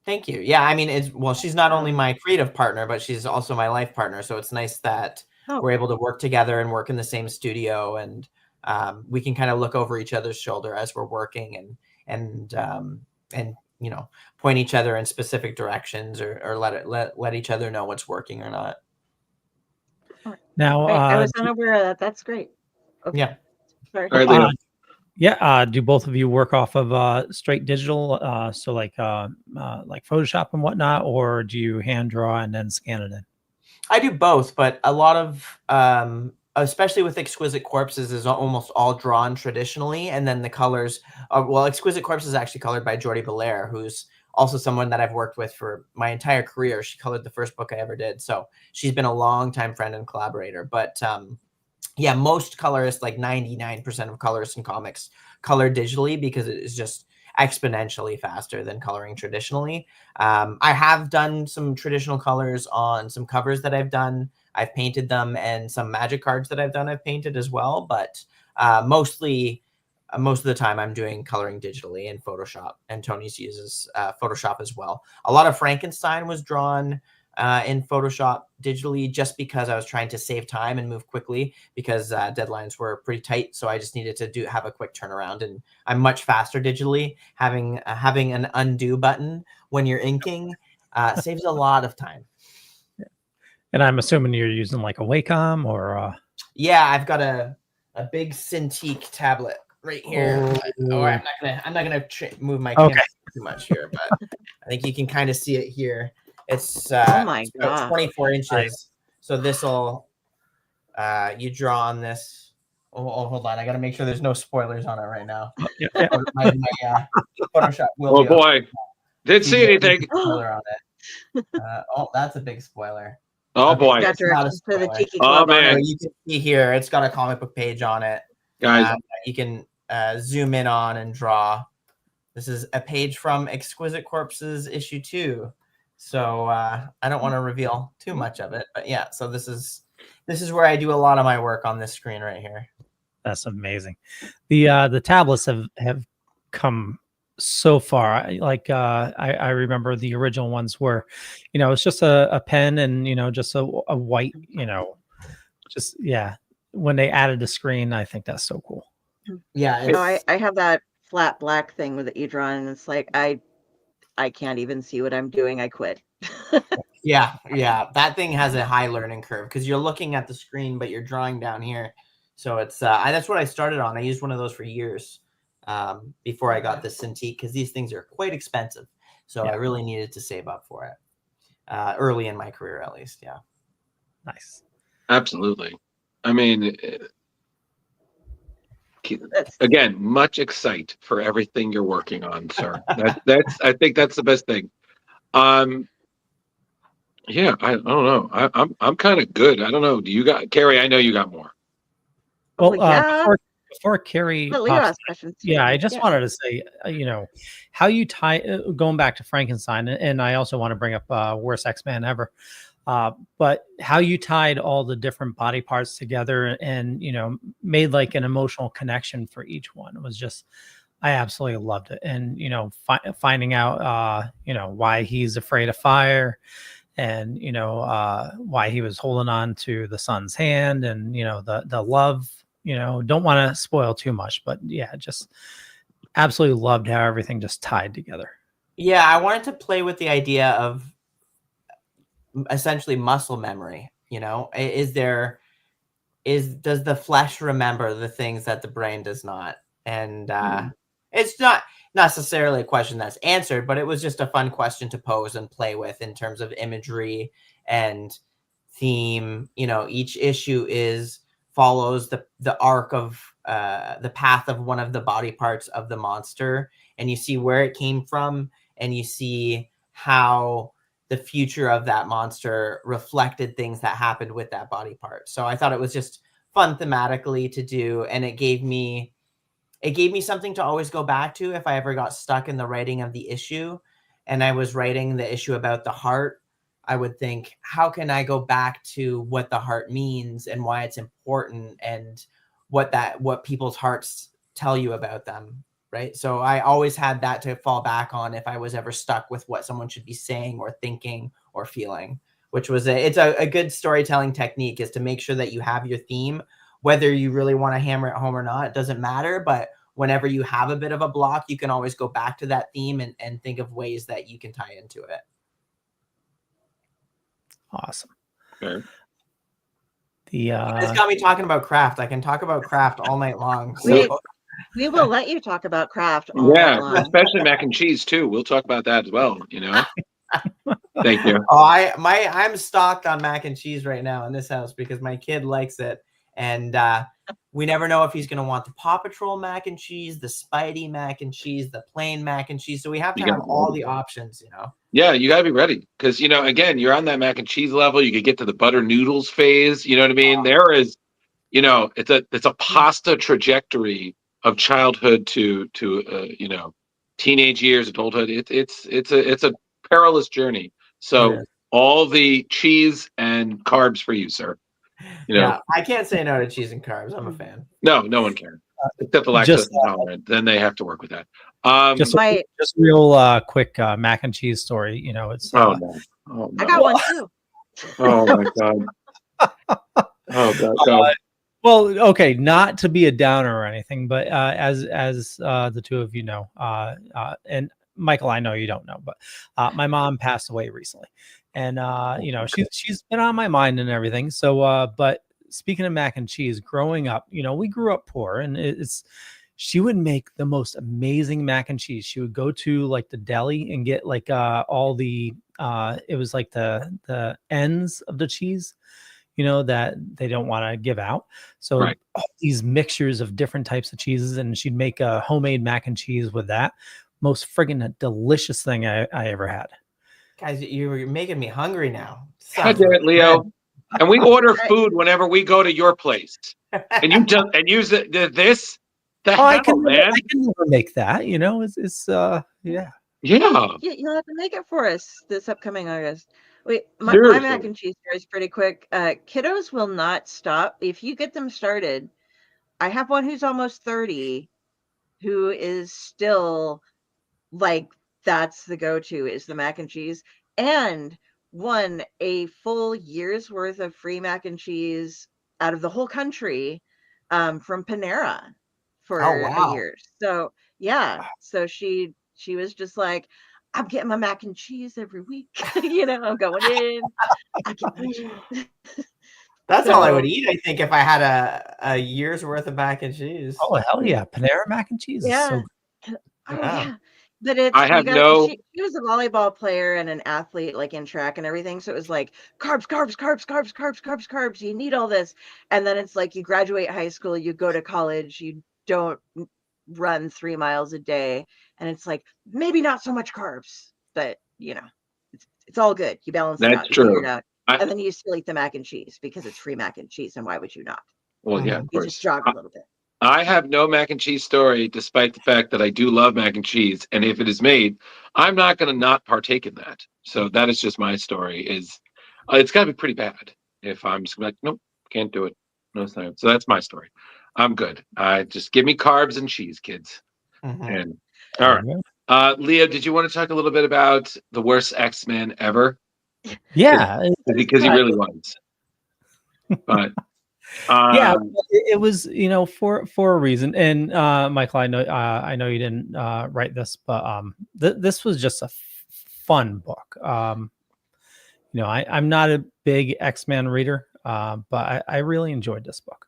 Thank you. Yeah, I mean, well, she's not only my creative partner, but she's also my life partner. So it's nice that we're able to work together and work in the same studio, and we can kind of look over each other's shoulder as we're working, and you know, point each other in specific directions, or let each other know what's working or not. Now, I was unaware of that. That's great. Okay. Yeah. Sorry. All right, Leo. Yeah. Do both of you work off of straight digital, so like Photoshop and whatnot, or do you hand draw and then scan it in? I do both, but a lot of especially with Exquisite Corpses is almost all drawn traditionally, and then the colors. Well, Exquisite Corpses is actually colored by Jordi Belair, who's also someone that I've worked with for my entire career. She colored the first book I ever did, so she's been a long-time friend and collaborator. But yeah, most colorists, like 99% of colorists in comics, color digitally because it is just exponentially faster than coloring traditionally. I have done some traditional colors on some covers that I've done. I've painted them, and some magic cards that I've done I've painted as well. But mostly, most of the time I'm doing coloring digitally in Photoshop, and Tony's uses Photoshop as well. A lot of Frankenstein was drawn in Photoshop digitally, just because I was trying to save time and move quickly, because deadlines were pretty tight. So I just needed to have a quick turnaround, and I'm much faster digitally. Having an undo button when you're inking saves a lot of time. And I'm assuming you're using like a Wacom or yeah, I've got a big Cintiq tablet right here. I'm not gonna move my camera too much here, but I think you can kind of see it here. It's oh my God, 24 inches. Right. So this'll you draw on this. Oh, hold on, I gotta make sure there's no spoilers on it right now. my Photoshop will. Oh boy, didn't see anything. Spoiler on it. Oh, that's a big spoiler. Oh boy, got directions for the Tiki Club. Oh man, you can see here it's got a comic book page on it. Guys, you can zoom in on and draw. This is a page from Exquisite Corpses issue 2. So I don't want to reveal too much of it, but yeah. So this is where I do a lot of my work on this screen right here. That's amazing. The tablets have come so far. Like I remember the original ones where, you know, it's just a pen and, you know, just a white, you know, just when they added the screen, I think that's so cool. Yeah, you know, I have that flat black thing with the e-drawn, and it's like I can't even see what I'm doing. I quit. yeah, that thing has a high learning curve because you're looking at the screen, but you're drawing down here. So it's that's what I started on. I used one of those for years before I got the Cintiq, because these things are quite expensive. So I really needed to save up for it early in my career, at least. Yeah. Nice. Absolutely. I mean, again, much excite for everything you're working on, sir. That's I think that's the best thing. Yeah, I don't know. I'm kind of good. I don't know. Do you got Carrie? I know you got more. Well, before Carrie, questions. I just wanted to say, you know, how you tie going back to Frankenstein, and I also want to bring up Worst X-Man Ever. But how you tied all the different body parts together and, you know, made like an emotional connection for each one was just, I absolutely loved it. And, you know, finding out, you know, why he's afraid of fire and, you know, why he was holding on to the son's hand and, you know, the love, don't want to spoil too much, but yeah, just absolutely loved how everything just tied together. Yeah, I wanted to play with the idea of essentially muscle memory. Does the flesh remember the things that the brain does not? And it's not necessarily a question that's answered, but it was just a fun question to pose and play with in terms of imagery and theme. Each issue follows the arc of the path of one of the body parts of the monster, and you see where it came from, and you see how the future of that monster reflected things that happened with that body part. So I thought it was just fun thematically to do, and it gave me something to always go back to if I ever got stuck in the writing of the issue and I was writing the issue about the heart. I would think, how can I go back to what the heart means and why it's important and what people's hearts tell you about them, right? So I always had that to fall back on if I was ever stuck with what someone should be saying or thinking or feeling, which was it's a good storytelling technique, is to make sure that you have your theme, whether you really want to hammer it home or not, it doesn't matter. But whenever you have a bit of a block, you can always go back to that theme and think of ways that you can tie into it. Awesome. Sure. It's got me talking about craft. I can talk about craft all night long. So. We will let you talk about craft all night long. Especially mac and cheese too. We'll talk about that as well. Thank you. Oh, I'm stocked on mac and cheese right now in this house because my kid likes it, and we never know if he's going to want the Paw Patrol mac and cheese, the Spidey mac and cheese, the plain mac and cheese. So we have to have all the options. Yeah, you got to be ready because again, you're on that mac and cheese level. You could get to the butter noodles phase. You know what I mean? There is, it's a pasta trajectory of childhood to teenage years, adulthood. It's a perilous journey. So all the cheese and carbs for you, sir. Yeah, I can't say no to cheese and carbs. I'm a fan. No one can, except the lactose intolerant. Then they have to work with that. Just real quick mac and cheese story. It's I got one too. Oh my god. Oh god. Well, okay, not to be a downer or anything, but as the two of you know, and Michael, I know you don't know, but my mom passed away recently, and she's been on my mind and everything. So, but speaking of mac and cheese, growing up, we grew up poor, and she would make the most amazing mac and cheese. She would go to like the deli and get like all the it was like the ends of the cheese, that they don't want to give out. So all these mixtures of different types of cheeses, and she'd make a homemade mac and cheese with that. Most friggin' delicious thing I ever had. Guys, you're making me hungry now. God damn it, Leo. And we order food whenever we go to your place. And you just use this. I can never make that. It's yeah. You'll have to make it for us this upcoming August. Wait, my mac and cheese story is pretty quick. Kiddos will not stop. If you get them started, I have one who's almost 30 who is still like, that's the go-to is the mac and cheese, and won a full year's worth of free mac and cheese out of the whole country from Panera for a year. So so she was just like, I'm getting my mac and cheese every week. I'm going in. I get my cheese. That's all I would eat, I think, if I had a year's worth of mac and cheese. Oh, hell yeah. Panera mac and cheese is so good. Yeah. But it's, she was a volleyball player and an athlete, like in track and everything. So it was like carbs. You need all this. And then it's like, you graduate high school, you go to college, you don't run 3 miles a day. And it's like, maybe not so much carbs, but it's all good. You balance it out. That's true. And then you still eat the mac and cheese because it's free mac and cheese. And why would you not? Well, yeah, of course. You just jog a little bit. I have no mac and cheese story, despite the fact that I do love mac and cheese. And if it is made, I'm not going to not partake in that. So that is just my story. It's got to be pretty bad if I'm just like, nope, can't do it. No, it's not. So that's my story. I'm good. Just give me carbs and cheese, kids. Mm-hmm. And all right. Leo, did you want to talk a little bit about the worst X-Men ever? Yeah. Because he really was. But Yeah, Um, it was, for a reason. And Michael, I know you didn't write this, but this was just a fun book. I'm not a big X-Men reader, but I really enjoyed this book.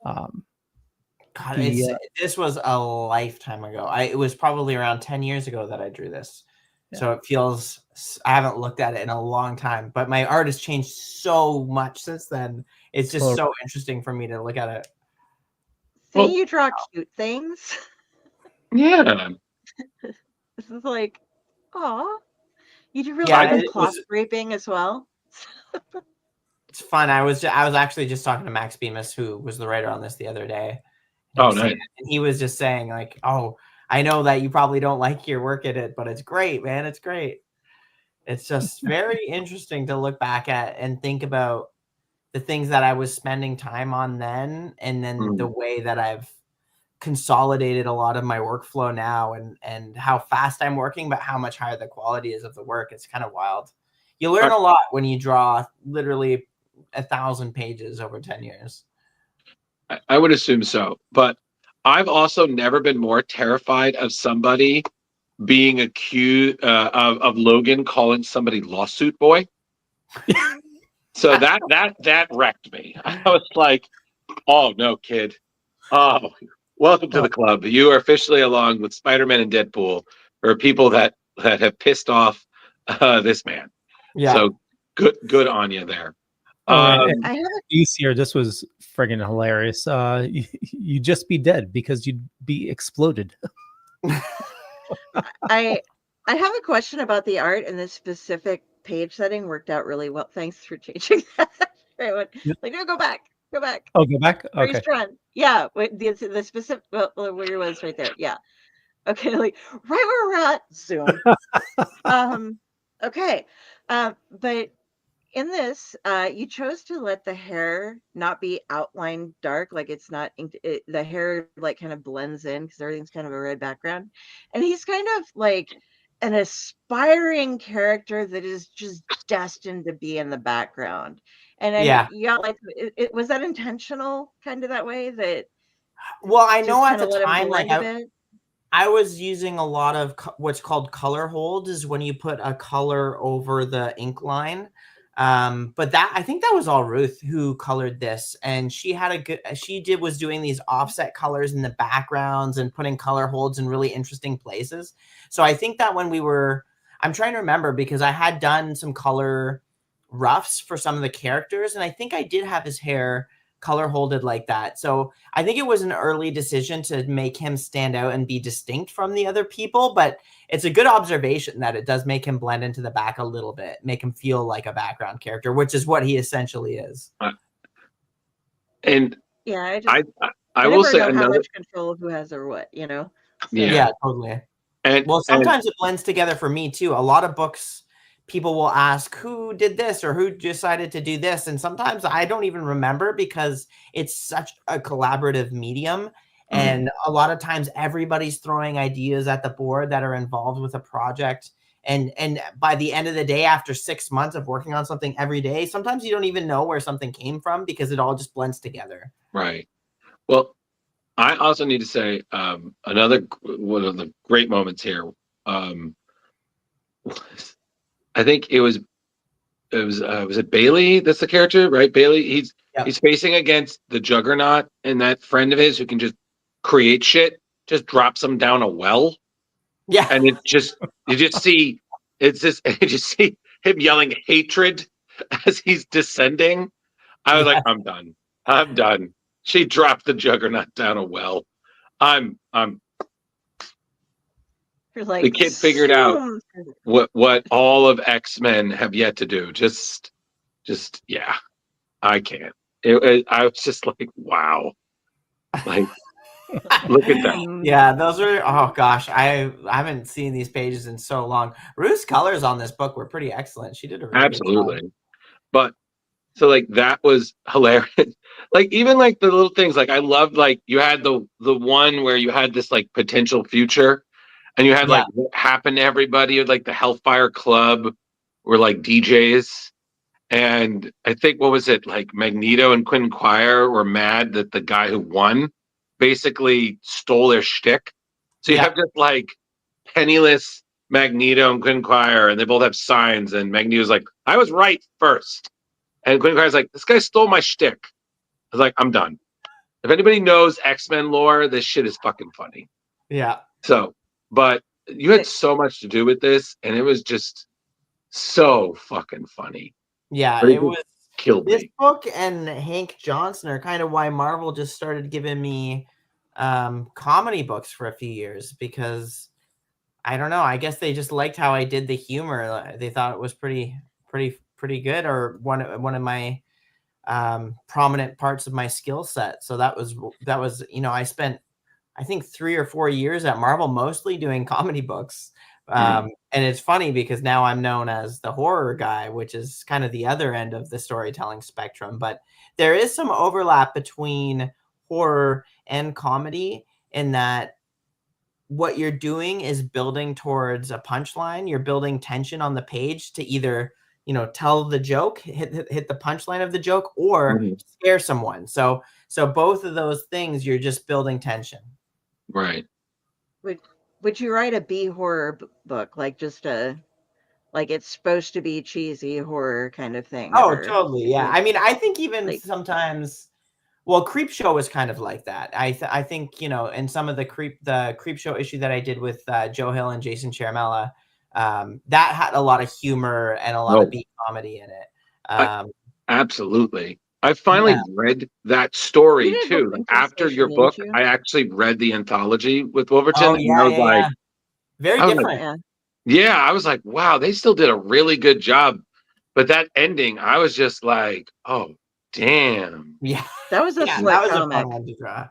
God, The this was a lifetime ago. It was probably around 10 years ago that I drew this. Yeah. So it feels, I haven't looked at it in a long time, but my art has changed so much since then. It's just so interesting for me to look at it. See, Well- you draw cute things. yeah. This is like, aw. You do really Yeah, good it cloth was- draping as well. It's fun. I was actually just talking to Max Bemis, who was the writer on this the other day. Oh, nice. And he was just saying, like, oh, I know that you probably don't like your work at it, but it's great, man. It's great. It's just very interesting to look back at and think about the things that I was spending time on then, and then the way that I've consolidated a lot of my workflow now, and how fast I'm working, but how much higher the quality is of the work. It's kind of wild. You learn a lot when you draw literally 1,000 pages over 10 years. I would assume so, but I've also never been more terrified of somebody being accused of Logan calling somebody lawsuit boy. So that wrecked me. I was like, oh no, kid. Oh, welcome to the club. You are officially along with Spider-Man and Deadpool, or people that have pissed off this man. Yeah. So good on you there. and I have piece here. This was friggin' hilarious. You just be dead because you'd be exploded. I have a question about the art, and this specific page setting worked out really well. Thanks for changing that. Right, like, no, go back. Oh, go back. Freeze Okay. trend. Yeah, the specific where it was right there. Yeah. Okay, like right where we're at. Zoom. Okay. But in this, you chose to let the hair not be outlined dark, like it's not the hair like kind of blends in because everything's kind of a red background, and he's kind of like an aspiring character that is just destined to be in the background. And Yeah. like it was that intentional, kind of that way that. Well, I know at the let him time, like blend a bit. I was using a lot of what's called color hold, is when you put a color over the ink line. But I think that was all Ruth who colored this, and she was doing these offset colors in the backgrounds and putting color holds in really interesting places. So I think that I'm trying to remember, because I had done some color roughs for some of the characters, and I think I did have his hair color holded like that. So I think it was an early decision to make him stand out and be distinct from the other people, but it's a good observation that it does make him blend into the back a little bit, make him feel like a background character, which is what he essentially is. And yeah, I will say know another. how much control who has or what, So. Yeah, totally. And well, sometimes it blends together for me too. A lot of books, people will ask who did this or who decided to do this, and sometimes I don't even remember because it's such a collaborative medium. And a lot of times everybody's throwing ideas at the board that are involved with a project. And by the end of the day, after 6 months of working on something every day, sometimes you don't even know where something came from because it all just blends together. Right. Well, I also need to say another one of the great moments here. I think it was it Bailey that's the character, right? Bailey, he's facing against the Juggernaut, and that friend of his who can just create shit just drops him down a well. Yeah. And you just see him yelling hatred as he's descending. I was like, I'm done. She dropped the Juggernaut down a well. Like, the kid figured out what all of X-Men have yet to do. Just yeah, I can't. I was just like, wow, like look at that. Yeah, those are, oh gosh, I haven't seen these pages in so long. Ruth's colors on this book were pretty excellent. She did a really good job. But so like that was hilarious. Like even like the little things, like I loved, like you had the one where you had this like potential future. And you had like what happened to everybody, like the Hellfire Club were like DJs, And I think, what was it, like Magneto and Quinn Quire were mad that the guy who won basically stole their shtick. So you Yeah. have just like penniless Magneto and Quinn Quire, and they both have signs. And Magneto's like, I was right first. And Quinn Quire's like, this guy stole my shtick. I was like, I'm done. If anybody knows X-Men lore, this shit is fucking funny. Yeah. So, but you had so much to do with this, and it was just so fucking funny. Yeah, But it was killed this me. book and Hank Johnson are kind of why Marvel just started giving me comedy books for a few years, because I don't know, I guess they just liked how I did the humor. They thought it was pretty good, or one of my prominent parts of my skill set. So that was I spent, I think, 3 or 4 years at Marvel mostly doing comedy books. And it's funny because now I'm known as the horror guy, which is kind of the other end of the storytelling spectrum. But there is some overlap between horror and comedy in that what you're doing is building towards a punchline. You're building tension on the page to either, tell the joke, hit the punchline of the joke, or scare someone. So both of those things, you're just building tension. Right. Would you write a B horror book, like just like it's supposed to be cheesy horror kind of thing? Oh, or totally. is Yeah. it I mean, I think even like sometimes, well, Creep Show was kind of like that. I think, in some of the Creep Show issue that I did with Joe Hill and Jason Chiaramella, that had a lot of humor and a lot of B comedy in it. Absolutely. I finally read that story you did too. Like, after your Infestation, didn't book, you? I actually read the anthology with Wolverton. Oh, And I was like, very I was different. like, yeah, I was like, wow, they still did a really good job. But that ending, I was just like, oh, damn. Yeah. That was a Yeah, slick that was comic. a fun one to draw.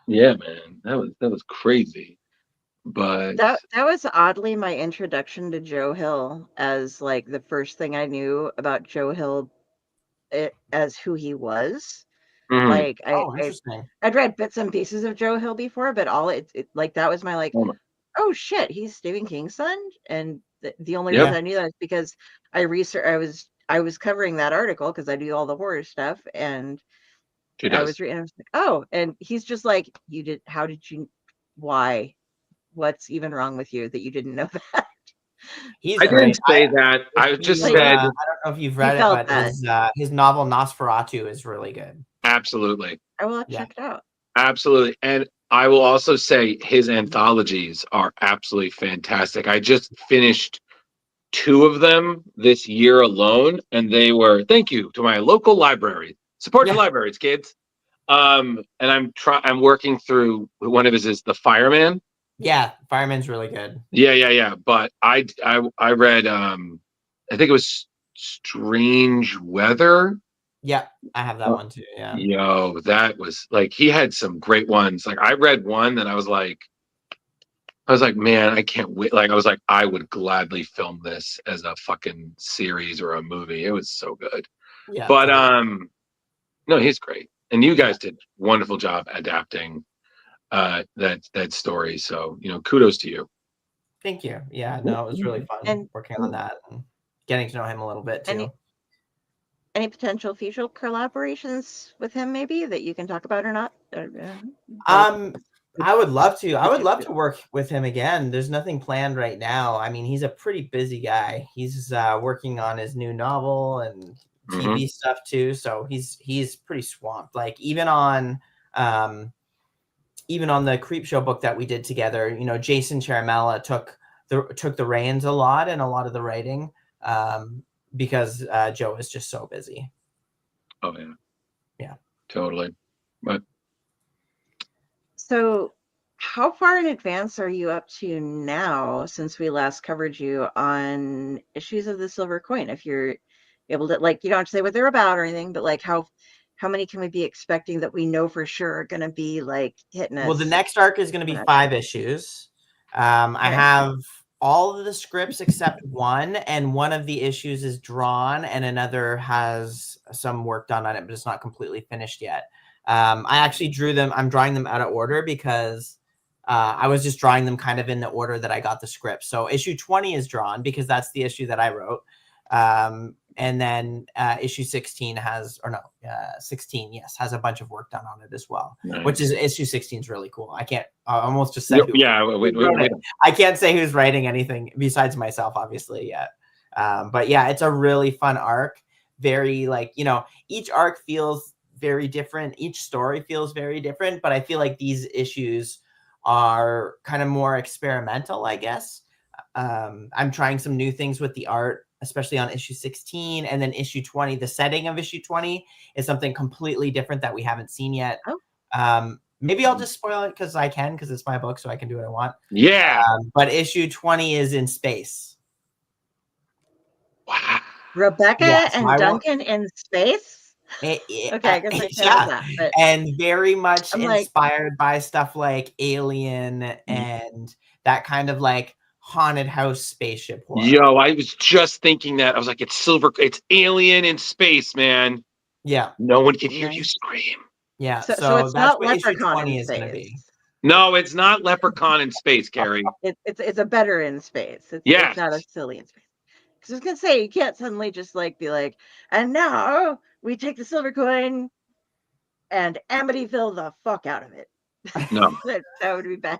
Yeah, man, that was crazy. But That was oddly my introduction to Joe Hill, as like the first thing I knew about Joe Hill, as who he was. Like Oh, interesting. I'd read bits and pieces of Joe Hill before, but all it like that was my like, oh shit, he's Stephen King's son. And the only reason I knew that is because I was covering that article because I do all the horror stuff, and I was reading. I was like, oh, and he's just like, how did you? Why? What's even wrong with you that you didn't know that? I didn't say that. I just said, I don't know if you've read it, but his novel Nosferatu is really good. Absolutely. I will check it out. Absolutely. And I will also say his anthologies are absolutely fantastic. I just finished 2 of them this year alone, and they were, thank you to my local library. Support your libraries, kids. And I'm working through one of his is The Fireman. Yeah, Fireman's really good. Yeah. But I read I think it was Strange Weather. Yeah, I have that one too. Yeah. Yo, that was like, he had some great ones. Like, I read one that I was like, man, I can't wait. Like, I was like, I would gladly film this as a fucking series or a movie. It was so good. Yeah. But no, he's great. And you guys did a wonderful job adapting that story. So, kudos to you. Thank you. Yeah, no, it was really fun working on that and getting to know him a little bit too. Any potential future collaborations with him, maybe, that you can talk about or not? I would love to. I would love to work with him again. There's nothing planned right now. I mean, he's a pretty busy guy. He's working on his new novel and TV stuff too. So he's pretty swamped. Like, even on the Creep Show book that we did together, Jason Chiaramella took the reins a lot and a lot of the writing, because Joe is just so busy. Oh yeah, totally. But so, how far in advance are you up to now, since we last covered you on issues of the Silver Coin? If you're able to, like, you don't have to say what they're about or anything, but like, how many can we be expecting that we know for sure are going to be like hitting us? Well, the next arc is going to be 5 issues. I have all of the scripts except one, and one of the issues is drawn and another has some work done on it, but it's not completely finished yet. I actually drew them. I'm drawing them out of order because I was just drawing them kind of in the order that I got the script. So issue 20 is drawn because that's the issue that I wrote. And then issue 16 has, or no, 16, yes, has a bunch of work done on it as well. Nice. Which is issue 16 is really cool. I can't, I almost just said who. Yeah, I can't say who's writing anything besides myself, obviously, yet. But yeah, it's a really fun arc. Very like, you know, each arc feels very different. Each story feels very different, but I feel like these issues are kind of more experimental, I guess. I'm trying some new things with the art, especially on issue 16, and then issue 20. The setting of issue 20 is something completely different that we haven't seen yet. Maybe I'll just spoil it because I can, because it's my book, so I can do what I want. Yeah. But issue 20 is in space. Wow. Rebecca Yes, and Duncan in space. Okay, I guess I can't yeah, that. But and very much I'm like- inspired by stuff like Alien and that kind of like haunted house spaceship horror. Yo, I was just thinking that. I was like, it's Alien in space, man. Yeah, No one can hear you scream. yeah. So So it's that's not what issue Leprechaun 20 in is going to be. space. No, it's not Leprechaun in space, Carrie. It's a better in space. Yes. It's not a silly in space. Because I was gonna say you can't suddenly just like be like, and now we take the silver coin and Amityville the fuck out of it. No, that would be bad.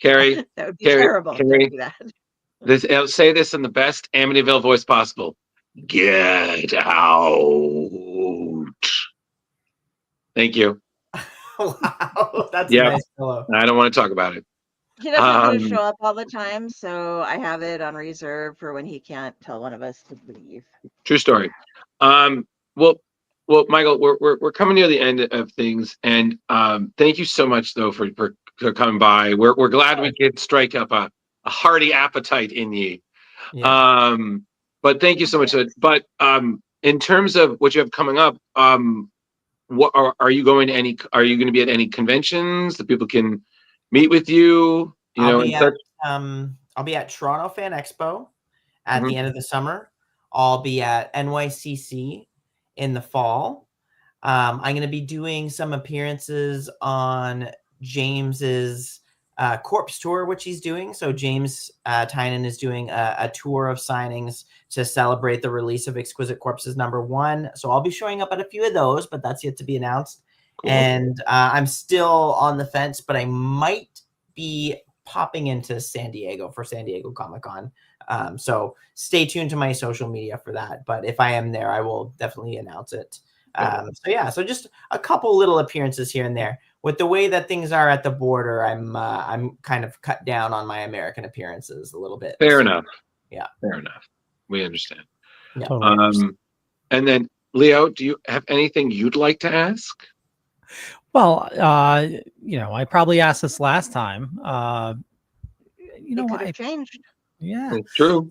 Carrie. That would be Carrie, terrible. Carrie. To do that. I'll say this in the best Amityville voice possible. Get out. Thank you. Wow, that's Yeah. a nice pillow. I don't want to talk about it. He doesn't going to show up all the time, so I have it on reserve for when he can't tell one of us to leave. True story. Well, Michael, we're coming near the end of things, and thank you so much though for coming by. We're glad we could strike up a hearty appetite in ye. Yeah. But thank you so much. But in terms of what you have coming up, what are you going to are you going to be at any conventions that people can meet with you? I'll be at Toronto Fan Expo at the end of the summer. I'll be at NYCC in the fall. I'm going to be doing some appearances on James's Corpse Tour, which he's doing. So James Tynan is doing a tour of signings to celebrate the release of Exquisite Corpses #1. So I'll be showing up at a few of those, but that's yet to be announced. Cool. And I'm still on the fence, but I might be popping into San Diego for San Diego Comic-Con. So stay tuned to my social media for that. But if I am there, I will definitely announce it. So just a couple little appearances here and there. With the way that things are at the border, I'm kind of cut down on my American appearances a little bit. Fair enough. Yeah. Fair enough. We understand. Yeah. Totally. And then Leo, do you have anything you'd like to ask? Well, I probably asked this last time. It could have changed. Yeah. It's true.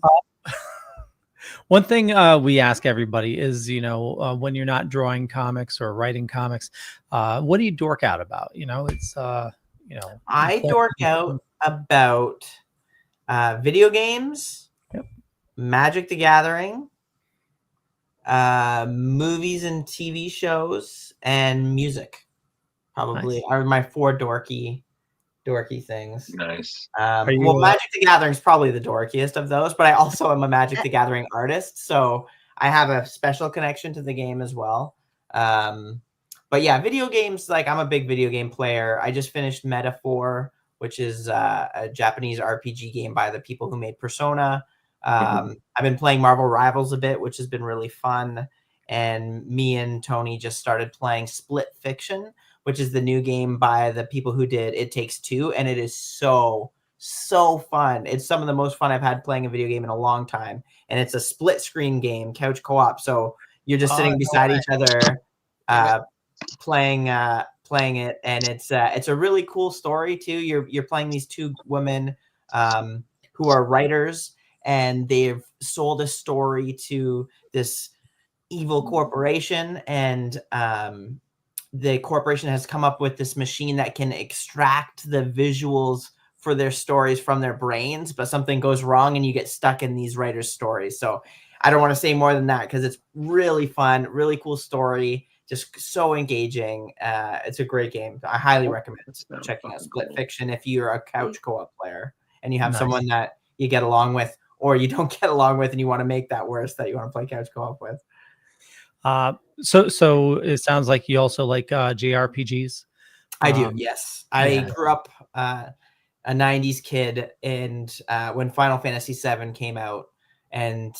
One thing we ask everybody is, when you're not drawing comics or writing comics, what do you dork out about? It's, I dork out about video games, Magic the Gathering, movies and TV shows, and music. Probably are my 4 dorky things. Nice. Magic the Gathering is probably the dorkiest of those, but I also am a Magic the Gathering artist, so I have a special connection to the game as well. But yeah, video games, like I'm a big video game player. I just finished Metaphor, which is a Japanese RPG game by the people who made Persona. I've been playing Marvel Rivals a bit, which has been really fun. And me and Tony just started playing Split Fiction, which is the new game by the people who did It Takes Two. And it is so fun. It's some of the most fun I've had playing a video game in a long time. And it's a split screen game, couch co-op. So you're just sitting beside each other, playing it. And it's a really cool story too. You're playing these 2 women who are writers, and they've sold a story to this evil corporation, and the corporation has come up with this machine that can extract the visuals for their stories from their brains, but something goes wrong and you get stuck in these writers' stories. So I don't want to say more than that because it's really fun, really cool story, just so engaging. It's a great game. I highly recommend checking out Split Fiction if you're a couch co-op player and you have someone that you get along with, or you don't get along with and you want to make that worse, that you want to play couch co-op with. So it sounds like you also like JRPGs. I do, yes. I yeah. grew up a 90s kid, and when Final Fantasy VII came out, and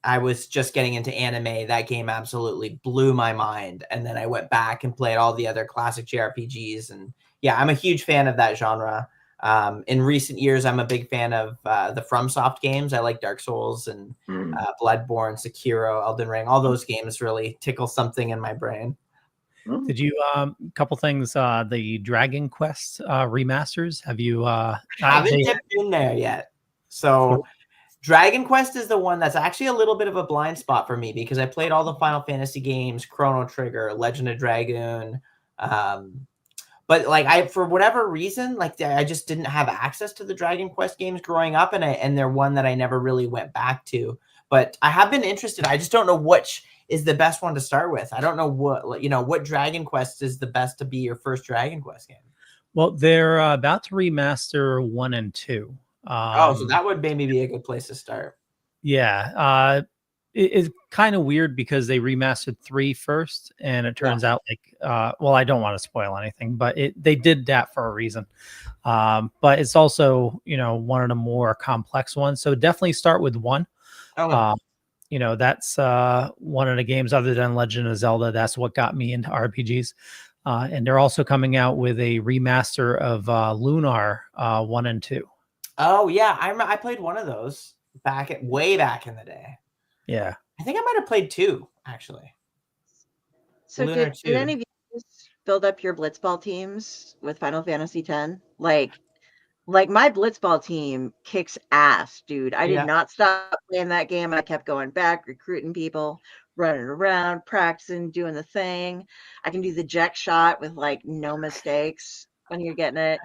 I was just getting into anime, that game absolutely blew my mind. And then I went back and played all the other classic JRPGs, and yeah, I'm a huge fan of that genre. In recent years, I'm a big fan of the FromSoft games. I like Dark Souls and Bloodborne, Sekiro, Elden Ring. All those games really tickle something in my brain. Did you couple things? The Dragon Quest remasters. Have you? Haven't dipped in there yet. So Dragon Quest is the one that's actually a little bit of a blind spot for me, because I played all the Final Fantasy games, Chrono Trigger, Legend of Dragoon. But like for whatever reason, like I just didn't have access to the Dragon Quest games growing up, and they're one that I never really went back to. But I have been interested. I just don't know which is the best one to start with. I don't know what Dragon Quest is the best to be your first Dragon Quest game. Well, they're about to remaster 1 and 2. So that would maybe be a good place to start. Yeah. It's kind of weird because they remastered 3 first, and it turns out like, well, I don't want to spoil anything, but they did that for a reason. But it's also, one of the more complex ones. So definitely start with 1. Okay. That's one of the games other than Legend of Zelda. That's what got me into RPGs. And they're also coming out with a remaster of Lunar 1 and 2. Oh yeah, I played one of those way back in the day. Yeah, I think I might have played 2 actually. So Lunar did 2. any of you build up your blitzball teams with Final Fantasy X? Like my blitzball team kicks ass, dude. I did Yeah. not stop playing that game. I kept going back, recruiting people, running around, practicing, doing the thing. I can do the jet shot with like no mistakes when you're getting it,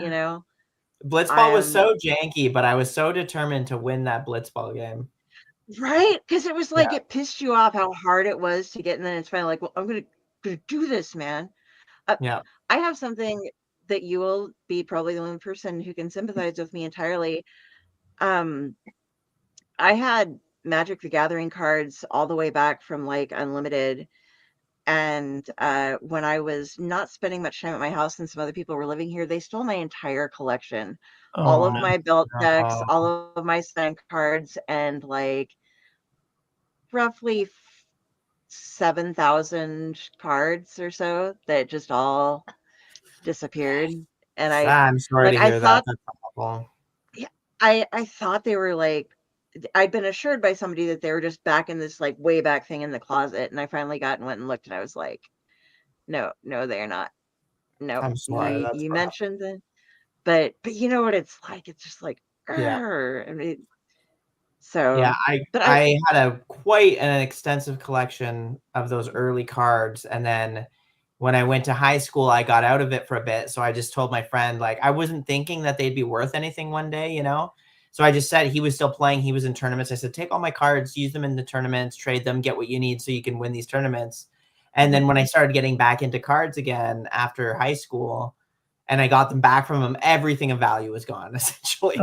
Blitzball was so janky, but I was so determined to win that Blitzball game. Right? Because it was like it pissed you off how hard it was to get, and then it's finally like, well, I'm gonna do this, man. Yeah. I have something that you will be probably the only person who can sympathize with me entirely. I had Magic the Gathering cards all the way back from like Unlimited. And when I was not spending much time at my house and some other people were living here, they stole my entire collection. All of my belt decks, all of my signed cards, and like roughly 7,000 cards or so that just all disappeared. And I'm sorry to hear that. That's awful. Yeah, I thought they were like, I'd been assured by somebody that they were just back in this like way back thing in the closet, and I finally went and looked, and I was like, no, they're not. No, I'm sorry. you mentioned it, but you know what it's like. It's just like, yeah. I mean, so yeah, I had quite an extensive collection of those early cards, and then when I went to high school, I got out of it for a bit. So I just told my friend, like, I wasn't thinking that they'd be worth anything one day, So I just said, he was still playing. He was in tournaments. I said, take all my cards, use them in the tournaments, trade them, get what you need so you can win these tournaments. And then when I started getting back into cards again after high school, and I got them back from him, everything of value was gone, essentially.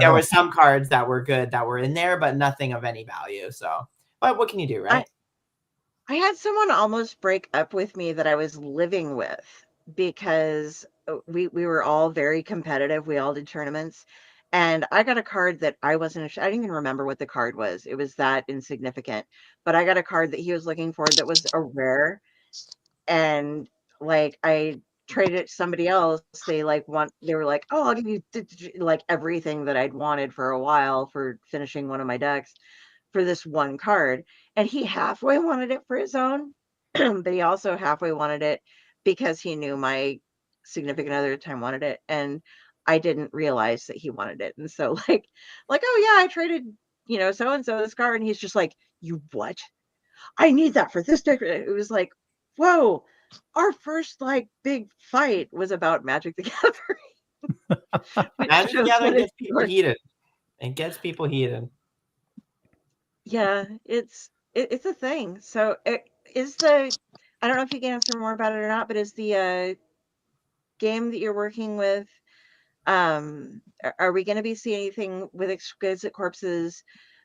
There were some cards that were good that were in there, but nothing of any value. So, but what can you do, right? I had someone almost break up with me that I was living with because we were all very competitive. We all did tournaments. And I got a card that I didn't even remember what the card was. It was that insignificant. But I got a card that he was looking for that was a rare. And like I traded it to somebody else. They were like, oh, I'll give you like everything that I'd wanted for a while for finishing one of my decks for this one card. And he halfway wanted it for his own, but he also halfway wanted it because he knew my significant other at the time wanted it. And I didn't realize that he wanted it. And so like, oh yeah, I traded, so-and-so this card. And he's just like, you what? I need that for this deck. It was like, whoa, our first like big fight was about Magic the Gathering. Magic the Gathering gets people heated. It gets people heated. Yeah, it's a thing. So I don't know if you can answer more about it or not, but is the game that you're working with, are we going to be seeing anything with Exquisite Corpses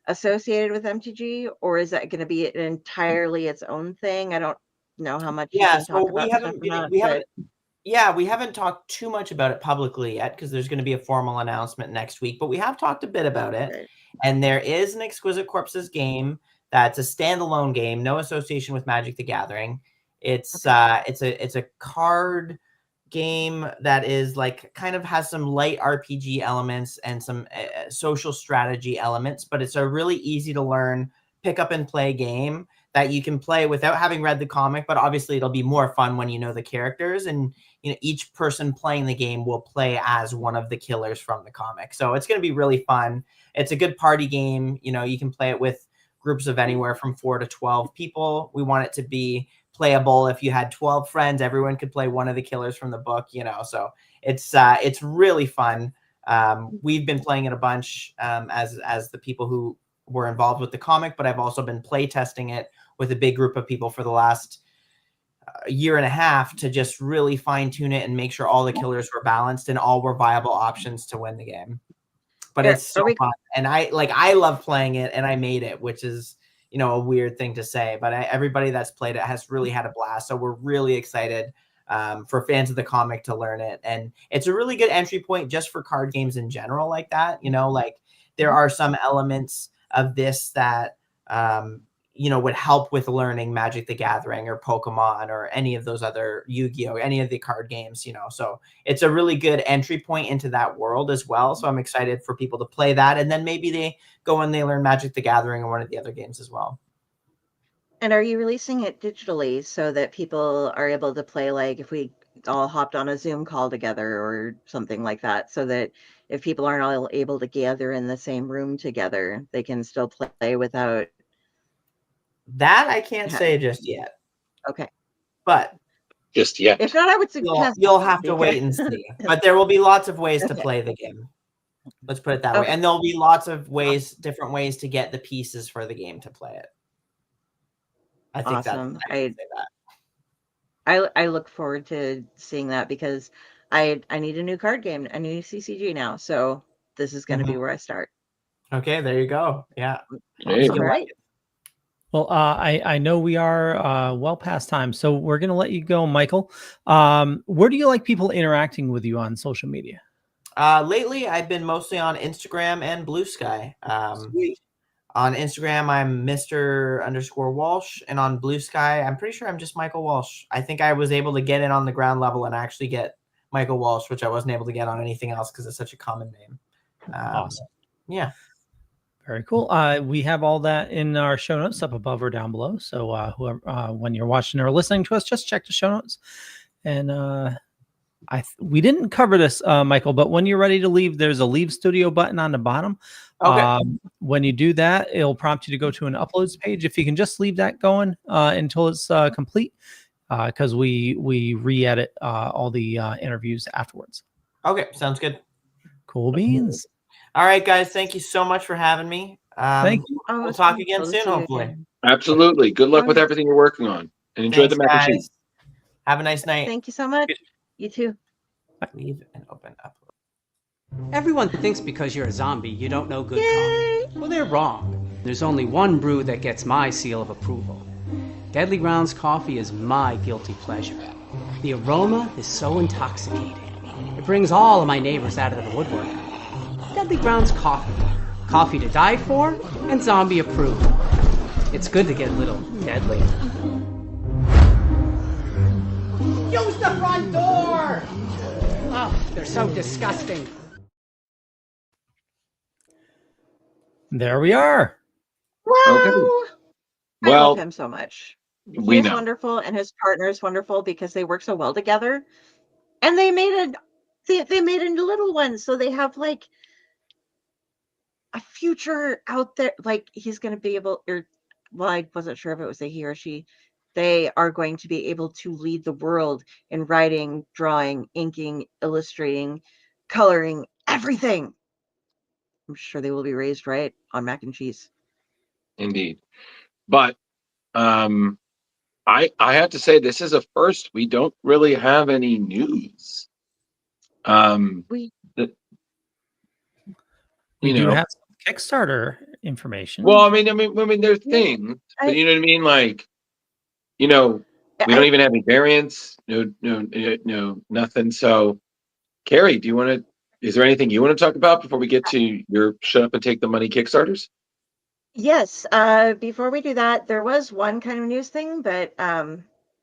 associated with MTG, or is that going to be entirely its own thing? I don't know how much you Yeah, can so talk about stuff or not, we but haven't talked too much about it publicly yet because there's going to be a formal announcement next week, but we have talked a bit about it. right. And there is an Exquisite Corpses game that's a standalone game, no association with Magic the Gathering. It's it's a card game that is like kind of has some light RPG elements and some social strategy elements, but it's a really easy to learn, pick up and play game that you can play without having read the comic, but obviously it'll be more fun when you know the characters, and each person playing the game will play as one of the killers from the comic. So it's going to be really fun. It's a good party game. You can play it with groups of anywhere from 4 to 12 people. We want it to be playable. If you had 12 friends, everyone could play one of the killers from the book, so it's really fun. We've been playing it a bunch as the people who were involved with the comic, but I've also been play testing it with a big group of people for the last year and a half to just really fine tune it and make sure all the killers were balanced and all were viable options to win the game. But it's so fun, and I love playing it, and I made it, which is a weird thing to say, but everybody that's played it has really had a blast. So we're really excited for fans of the comic to learn it, and it's a really good entry point just for card games in general, like that. Like there are some elements of this that would help with learning Magic the Gathering or Pokemon or any of those other Yu-Gi-Oh, any of the card games, so it's a really good entry point into that world as well. So I'm excited for people to play that, and then maybe they go and they learn Magic the Gathering or one of the other games as well. And are you releasing it digitally so that people are able to play, like if we all hopped on a Zoom call together or something like that, so that if people aren't all able to gather in the same room together, they can still play without? That I can't say just yet. Okay. But just yet. If not, I would suggest you'll have to wait and see. But there will be lots of ways to play the game. Let's put it that way. And there'll be lots of different ways to get the pieces for the game to play it. I think awesome. I say that. I look forward to seeing that because I need a new card game, a new CCG now. So this is going to be where I start. Okay, there you go. Yeah. Hey. All right. Well, I know we are well past time, so we're going to let you go, Michael. Where do you like people interacting with you on social media? Lately, I've been mostly on Instagram and Blue Sky. On Instagram, I'm Mr._Walsh, and on Blue Sky, I'm pretty sure I'm just Michael Walsh. I think I was able to get in on the ground level and actually get Michael Walsh, which I wasn't able to get on anything else because it's such a common name. Awesome. Yeah. Very cool. We have all that in our show notes up above or down below. So whoever, when you're watching or listening to us, just check the show notes. And we didn't cover this, Michael, but when you're ready to leave, there's a leave studio button on the bottom. Okay. When you do that, it'll prompt you to go to an uploads page. If you can just leave that going until it's complete, because we re-edit all the interviews afterwards. Okay, sounds good. Cool beans. All right, guys. Thank you so much for having me. Thank you. We'll talk again soon, hopefully. Absolutely. Good luck with everything you're working on, and enjoy the mac and cheese. Have a nice night. Thank you so much. You too. Leave and open up. Everyone thinks because you're a zombie, you don't know good coffee. Well, they're wrong. There's only one brew that gets my seal of approval. Deadly Grounds coffee is my guilty pleasure. The aroma is so intoxicating. It brings all of my neighbors out of the woodwork. Deadly Grounds coffee. Coffee to die for and zombie approved. It's good to get a little deadly. Use the front door! Oh, they're so disgusting. There we are. Wow. Okay. I Well, love him so much. we He's know. wonderful, and his partner is wonderful because they work so well together. And they made they made a little one, so they have like a future out there. Like he's going to be able, or well, I wasn't sure if it was a he or she. They are going to be able to lead the world in writing, drawing, inking, illustrating, coloring, everything. I'm sure they will be raised right on mac and cheese. Indeed. But I have to say this is a first. We don't really have any news. We do have some Kickstarter information. Well, I mean, there's Yeah, things, but I, you know what I mean. Like, you know, we don't I even have any variants. No, nothing. So, Carrie, do you want to? Is there anything you want to talk about before we get to your shut up and take the money Kickstarters? Yes, before we do that, there was one kind of news thing, but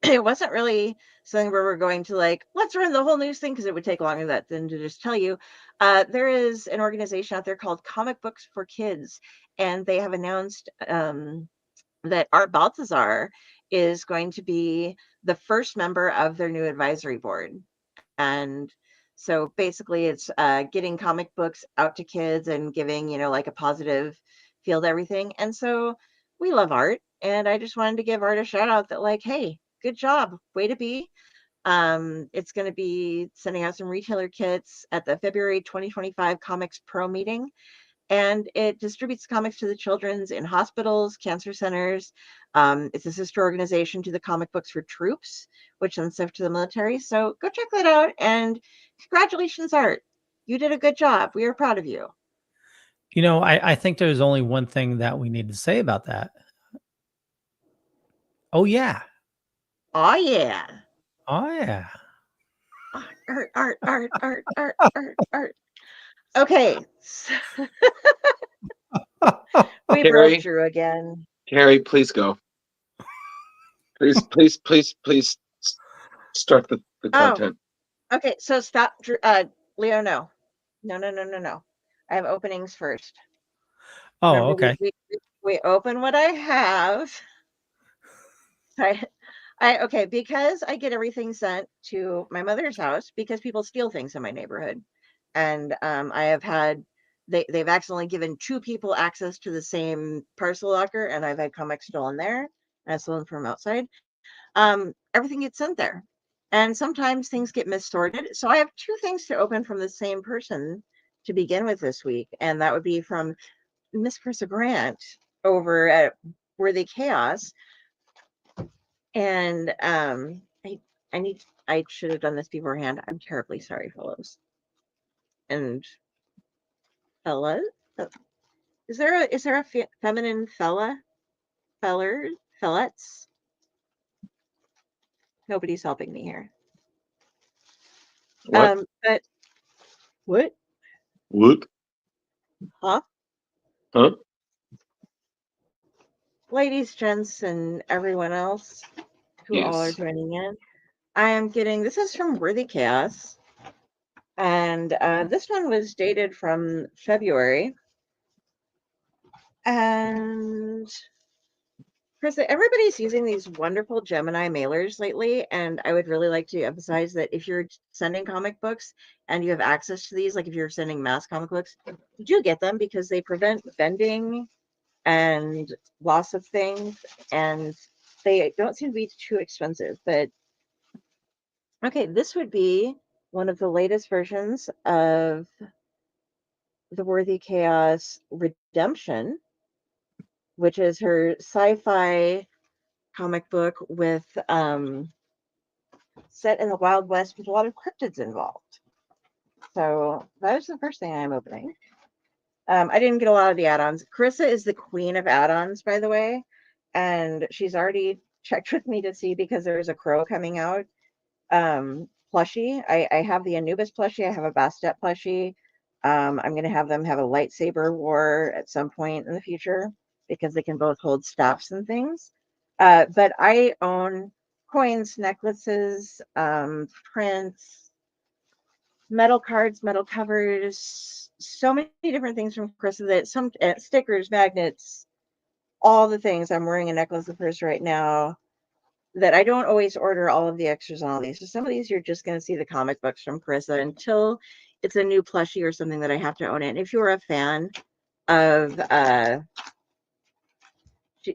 it wasn't really something where we're going to like, let's run the whole news thing because it would take longer than to just tell you. There is an organization out there called Comic Books for Kids, and they have announced that Art Baltazar is going to be the first member of their new advisory board. And so basically it's getting comic books out to kids and giving, like a positive feel to everything. And so we love Art, and I just wanted to give Art a shout out that like, hey, good job, way to be. It's going to be sending out some retailer kits at the February 2025 Comics Pro meeting, and it distributes comics to the children's in hospitals, cancer centers. It's a sister organization to the Comic Books for Troops, which sends stuff to the military. So go check that out, and congratulations, Art. You did a good job. We are proud of you. I think there's only one thing that we need to say about that. Oh yeah. Oh yeah. Oh yeah. Art. Okay, so we broke Carrie, Drew again. Carrie, please go. Please start the Oh, content. okay. So stop, Drew. Leo, no. No. I have openings first. Oh, Remember, okay. we open what I have. I, okay, because I get everything sent to my mother's house because people steal things in my neighborhood, and I have had they've accidentally given two people access to the same parcel locker, and I've had comics stolen there, and I stolen from outside. Everything gets sent there, and sometimes things get missorted. So I have two things to open from the same person to begin with this week, and that would be from Miss Carissa Grant over at Worthy Chaos. And I should have done this beforehand. I'm terribly sorry, fellows and fellas. Is there a feminine fellets? Nobody's helping me here. What? But what? What? Huh? Huh? Ladies, gents, and everyone else who all are Yes. joining in. I am getting this is from Worthy Chaos, and this one was dated from February. And Chris, everybody's using these wonderful Gemini mailers lately, and I would really like to emphasize that if you're sending comic books and you have access to these, like if you're sending mass comic books, do get them because they prevent vending and loss of things, and they don't seem to be too expensive. But okay, this would be one of the latest versions of the Worthy Chaos Redemption, which is her sci-fi comic book with set in the Wild West with a lot of cryptids involved. So that is the first thing I'm opening. I didn't get a lot of the add-ons. Carissa is the queen of add-ons, by the way, and she's already checked with me to see because there's a crow coming out. Plushie. I have the Anubis plushie. I have a Bastet plushie. I'm going to have them have a lightsaber war at some point in the future because they can both hold staffs and things. But I own coins, necklaces, prints, metal cards, metal covers, so many different things from Carissa that some stickers, magnets, all the things. I'm wearing a necklace of hers right now that I don't always order all of the extras on all these. So some of these you're just going to see the comic books from Carissa until it's a new plushie or something that I have to own it. And if you're a fan of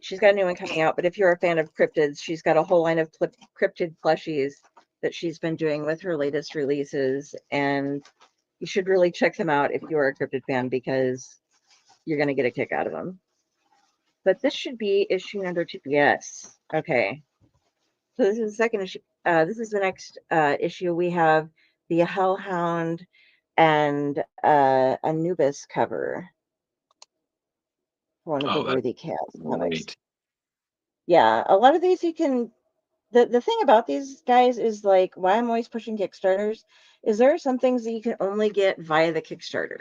she's got a new one coming out, but if you're a fan of cryptids, she's got a whole line of cryptid plushies that she's been doing with her latest releases, and you should really check them out if you're a cryptid fan because you're going to get a kick out of them. But this should be issue number 2. Yes. Okay. So this is the second issue. This is the next issue. We have the Hellhound and Anubis cover. for one of the Oh, that's Worthy Chaos comics. great. Yeah, a lot of these you can. The thing about these guys is like why I'm always pushing Kickstarters is there are some things that you can only get via the Kickstarter.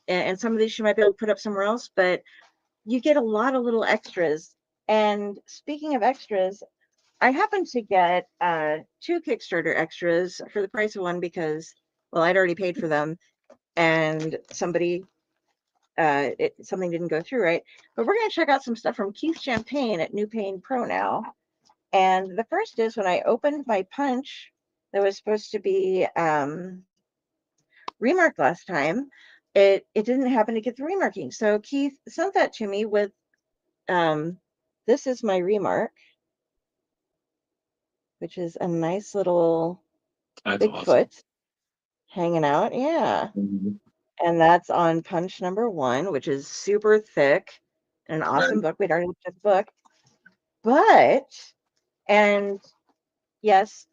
And some of these you might be able to put up somewhere else, but you get a lot of little extras. And speaking of extras, I happened to get 2 Kickstarter extras for the price of one because, well, I'd already paid for them, and something didn't go through right. But we're gonna check out some stuff from Keith Champagne at New Pain Pro now. And the first is when I opened my punch that was supposed to be remarked last time, it didn't happen to get the remarking. So Keith sent that to me with this is my remark, which is a nice little That's awesome. Bigfoot hanging out. Yeah. Mhm. And that's on punch number 1, which is super thick. An awesome Right. book. We'd already looked at the book. But, and yes,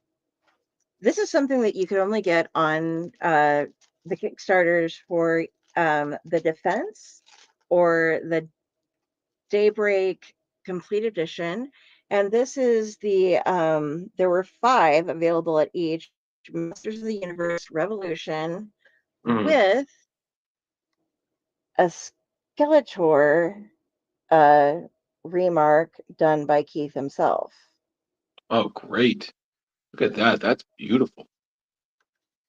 this is something that you could only get on the Kickstarters for the Defense or the Daybreak Complete Edition. And this is there were 5 available at each Masters of the Universe Revolution Mhm. with a Skeletor uh, remark done by Keith himself. Oh, great. Look at that. That's beautiful.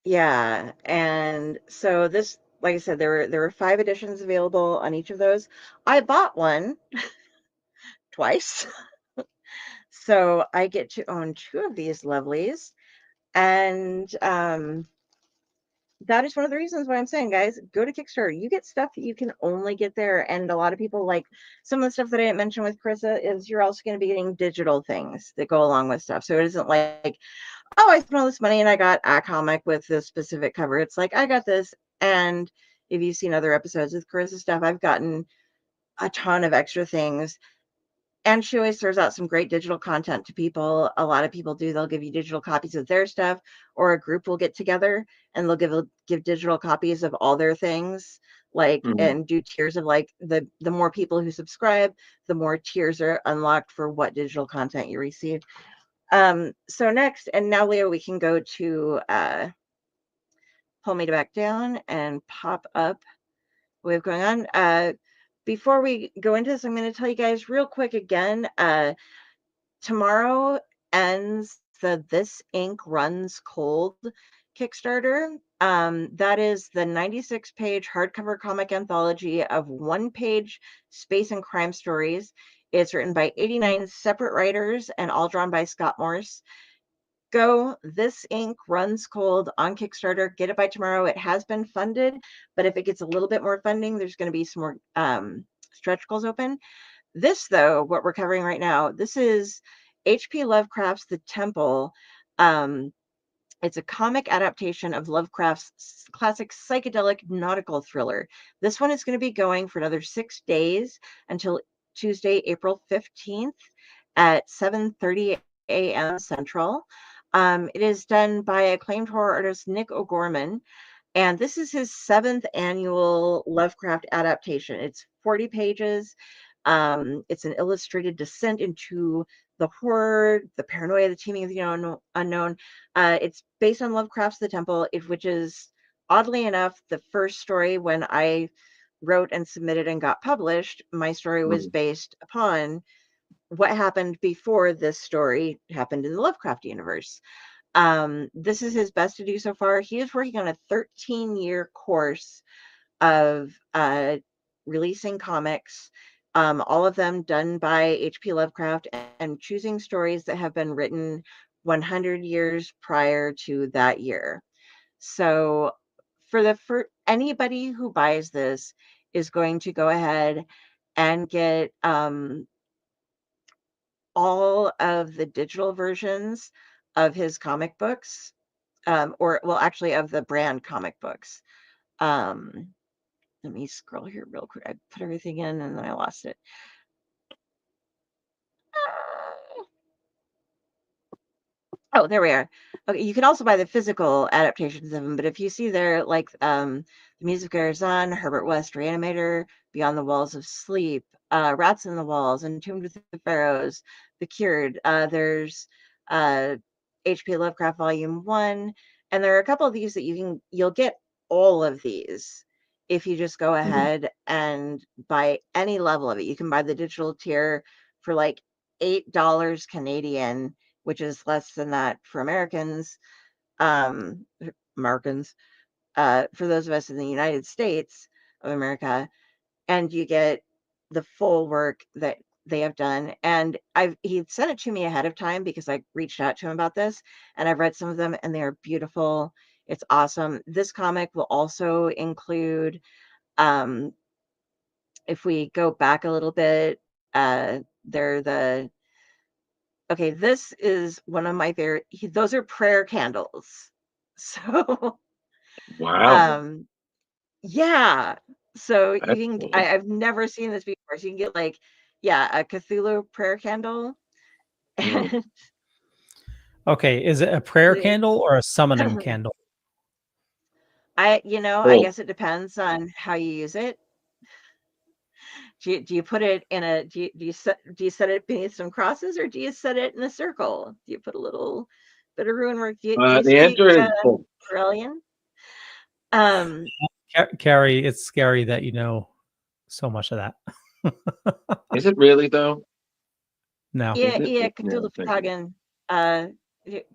Yeah, and so this, like I said, there were 5 editions available on each of those. I bought one twice, so I get to own 2 of these lovelies, and that is one of the reasons why I'm saying, guys, go to Kickstarter. You get stuff that you can only get there, and a lot of people like some of the stuff that I didn't mention with Carissa is you're also going to be getting digital things that go along with stuff. So it isn't like, oh, I spent all this money and I got a comic with this specific cover. It's like I got this, and if you've seen other episodes with Carissa stuff, I've gotten a ton of extra things. And she always throws out some great digital content to people. A lot of people do. They'll give you digital copies of their stuff, or a group will get together and they'll give digital copies of all their things, like, Mhm. and do tiers of like the more people who subscribe, the more tiers are unlocked for what digital content you receive. So next, and now Leo, we can go to pull me back down and pop up what we have going on. Before we go into this, I'm going to tell you guys real quick again. Tomorrow ends the This Ink Runs Cold Kickstarter. That is the 96-page hardcover comic anthology of one-page space and crime stories. It's written by 89 separate writers and all drawn by Scott Morse. Go. This Ink Runs Cold on Kickstarter. Get it by tomorrow. It has been funded, but if it gets a little bit more funding, there's going to be some more stretch goals open. This, though, what we're covering right now, this is H.P. Lovecraft's The Temple. It's a comic adaptation of Lovecraft's classic psychedelic nautical thriller. This one is going to be going for another 6 days until Tuesday, April 15th at 7:30 a.m. Central. It is done by acclaimed horror artist Nick O'Gorman, and this is his 7th annual Lovecraft adaptation. It's 40 pages. It's an illustrated descent into the horror, the paranoia, the teeming of the unknown. It's based on Lovecraft's The Temple, which is oddly enough the first story when I wrote and submitted and got published. My story was Mhm. based upon what happened before this story happened in the Lovecraft universe. This is his best to do so far. He is working on a 13-year course of releasing comics, all of them done by H.P. Lovecraft, and choosing stories that have been written 100 years prior to that year. So for anybody who buys this is going to go ahead and get all of the digital versions of his comic books, or well, actually of the brand comic books. Um, Let me scroll here real quick. I put everything in and then I lost it. Oh, there we are. Okay, you can also buy the physical adaptations of them, but if you see there, like The Music Goes On, Herbert West, Reanimator, Beyond the Walls of Sleep, Rats in the Walls, Entombed with the Pharaohs, The Cured, there's H.P. Lovecraft Volume 1, and there are a couple of these that you'll get all of these if you just go ahead and buy any level of it. You can buy the digital tier for like $8 Canadian, which is less than that for Americans. Americans, for those of us in the United States of America, and you get the full work that they have done. And he sent it to me ahead of time because I reached out to him about this, and I've read some of them, and they are beautiful. It's awesome. This comic will also include, if we go back a little bit, they're the okay, this is one of my favorite. Those are prayer candles. So, Wow, um, yeah. So you that's can, cool. I've never seen this before. So you can get like, yeah, a Cthulhu prayer candle. Mm. And Okay, is it a prayer it- candle or a summoning candle? I Cool. guess it depends on how you use it. Do you put it in a, do you set it beneath some crosses, or do you set it in a circle? Do you put a little bit of rune work? Do you The speak answer is both. Corellian? Um, Carrie, it's scary that you know so much of that. Is it really though? No. Is Yeah, it? yeah, Yeah, Cthulhu thank you. Pagan.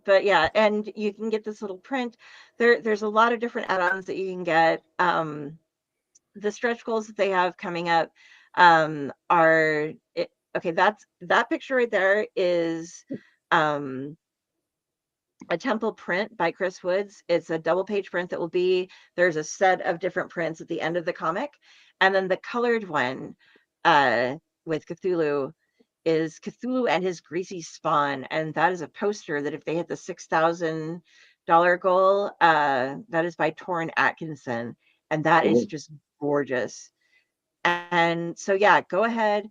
But yeah, and you can get this little print. There's a lot of different add-ons that you can get. The stretch goals that they have coming up okay, that picture right there is um a temple print by Chris Woods. It's a double page print that will be, there's a set of different prints at the end of the comic. And then the colored one with Cthulhu is Cthulhu and his greasy spawn. And that is a poster that if they hit the $6,000 goal, that is by Torrin Atkinson. And that is Cool. just gorgeous. And so, yeah, go ahead,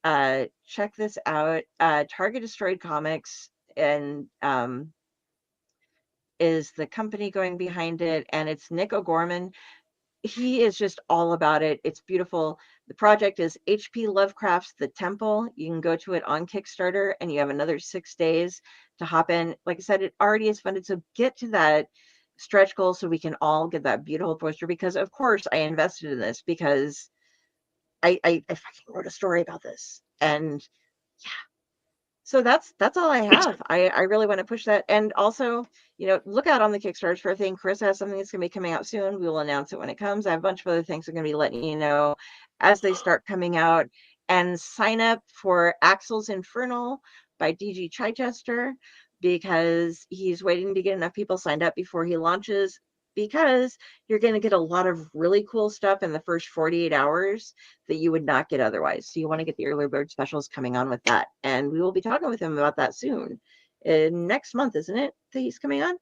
check this out. Target Destroyed Comics and is the company going behind it, and it's Nick O'Gorman. He is just all about it. It's beautiful. The project is H.P. Lovecraft's The Temple. You can go to it on Kickstarter, and you have another 6 days to hop in. Like I said, it already is funded, so get to that stretch goal so we can all get that beautiful poster, because of course I invested in this because I fucking wrote a story about this. And yeah, so that's all I have. I really want to push that. And also, look out on the Kickstarters for a thing. Chris has something that's going to be coming out soon. We will announce it when it comes. I have a bunch of other things I'm going to be letting you know as they start coming out. And sign up for Axel's Infernal by DG Chichester, because he's waiting to get enough people signed up before he launches, because you're going to get a lot of really cool stuff in the first 48 hours that you would not get otherwise. So you want to get the early bird specials coming on with that. And we will be talking with him about that soon. Next month, isn't it, that he's coming on?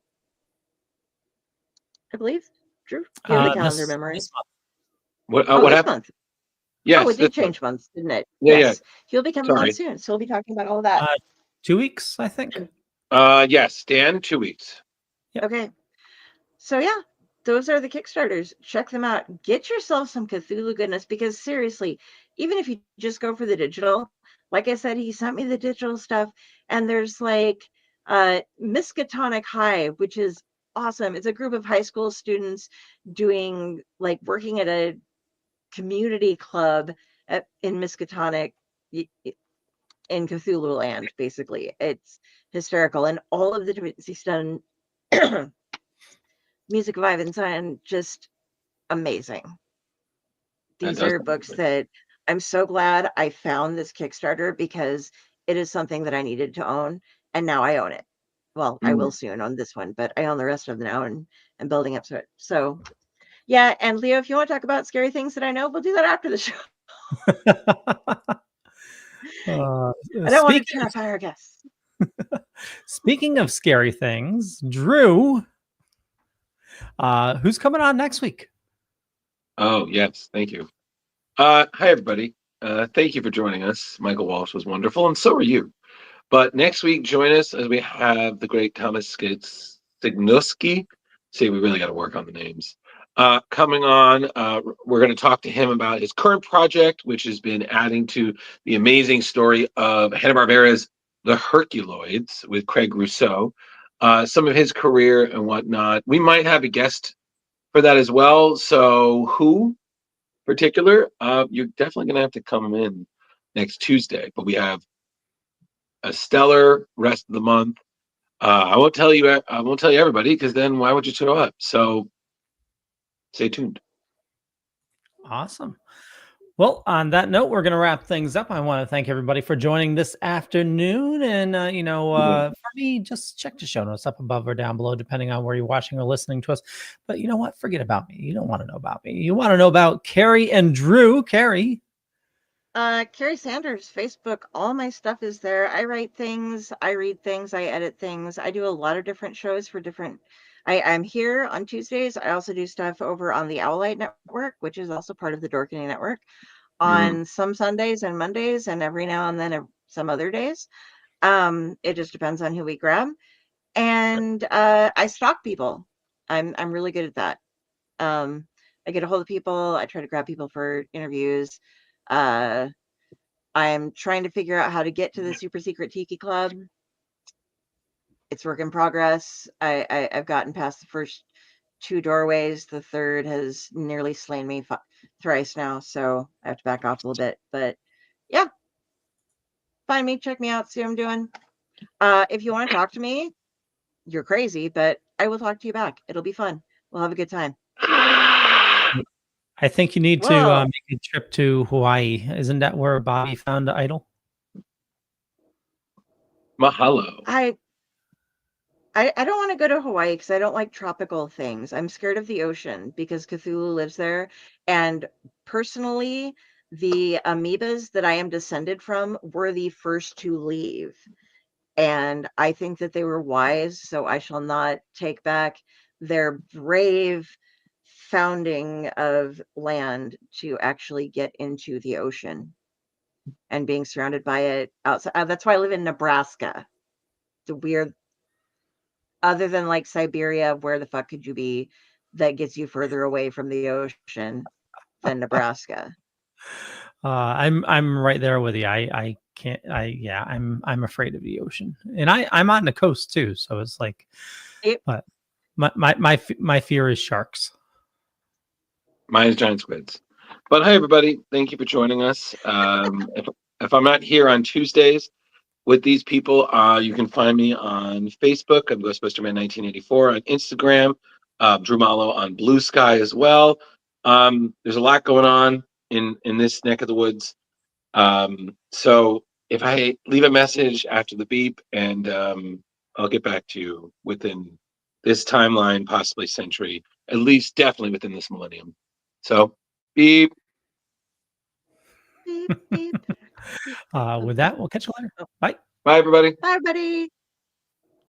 I believe. Drew, do you have the calendar memory? This month. What this happened? month. Yes, Oh, it this did month. change months, didn't it? Yeah, Yes. He'll be coming on Sorry. soon. So we'll be talking about all of that. 2 weeks, I think. Yes, Dan, 2 weeks. Yep. Okay. So yeah, those are the Kickstarters. Check them out. Get yourself some Cthulhu goodness, because seriously, even if you just go for the digital, like I said, he sent me the digital stuff, and there's like Miskatonic High, which is awesome. It's a group of high school students doing, like, working at a community club in Miskatonic, in Cthulhu land, basically. It's hysterical. And all of the different he's done Music of Ivan Zion, just amazing. That These does are sound books good. that I'm so glad I found this Kickstarter, because it is something that I needed to own, and now I own it. Well, I will soon own this one, but I own the rest of them now, and building up to it. So yeah, and Leo, if you want to talk about scary things that I know, we'll do that after the show. I don't want to trap our guests. Speaking of scary things, Drew, who's coming on next week? Oh, yes. Thank you. Hi, everybody. Thank you for joining us. Michael Walsh was wonderful, and so are you. But next week, join us as we have the great Thomas Signuski. See, we really got to work on the names. Coming on, we're going to talk to him about his current project, which has been adding to the amazing story of Hanna-Barbera's The Herculoids with Craig Rousseau, some of his career and whatnot. We might have a guest for that as well. So who in particular, you're definitely going to have to come in next Tuesday. But we have a stellar rest of the month. I won't tell you everybody, because then why would you show up? So stay tuned. Awesome. Well, on that note, we're going to wrap things up. I want to thank everybody for joining this afternoon. And, for me, just check the show notes up above or down below, depending on where you're watching or listening to us. But you know what? Forget about me. You don't want to know about me. You want to know about Carrie and Drew. Carrie. Carrie Sanders, Facebook, all my stuff is there. I write things, I read things, I edit things. I do a lot of different shows for different. I'm here on Tuesdays. I also do stuff over on the Owlite Network, which is also part of the Dorkening Network, on some Sundays and Mondays, and every now and then some other days. It just depends on who we grab. And I stalk people. I'm really good at that. I get a hold of people. I try to grab people for interviews. I'm trying to figure out how to get to the super secret tiki club. It's work in progress. I've gotten past the first 2 doorways. The third has nearly slain me thrice now, so I have to back off a little bit. But yeah, find me, check me out, see what I'm doing. If you want to talk to me, you're crazy, but I will talk to you back. It'll be fun. We'll have a good time. I think you need to Whoa. make a trip to Hawaii. Isn't that where Bobby found the idol? Mahalo. I don't want to go to Hawaii because I don't like tropical things. I'm scared of the ocean because Cthulhu lives there. And personally, the amoebas that I am descended from were the first to leave. And I think that they were wise, so I shall not take back their brave founding of land to actually get into the ocean and being surrounded by it outside. That's why I live in Nebraska. It's a weird, other than like Siberia, where the fuck could you be that gets you further away from the ocean than Nebraska? I'm right there with you. I can't. I'm afraid of the ocean, and I'm on the coast too. So it's like, but my fear is sharks. Mine is giant squids. But hi, everybody. Thank you for joining us. If I'm not here on Tuesdays with these people, you can find me on Facebook. I'm Ghostbuster Man 1984 on Instagram. Drew Malo on Blue Sky as well. There's a lot going on in this neck of the woods. So if I leave a message after the beep, and I'll get back to you within this timeline, possibly century, at least definitely within this millennium. So beep. Beep, beep. With that, we'll catch you later. Bye. Bye, everybody. Bye, everybody.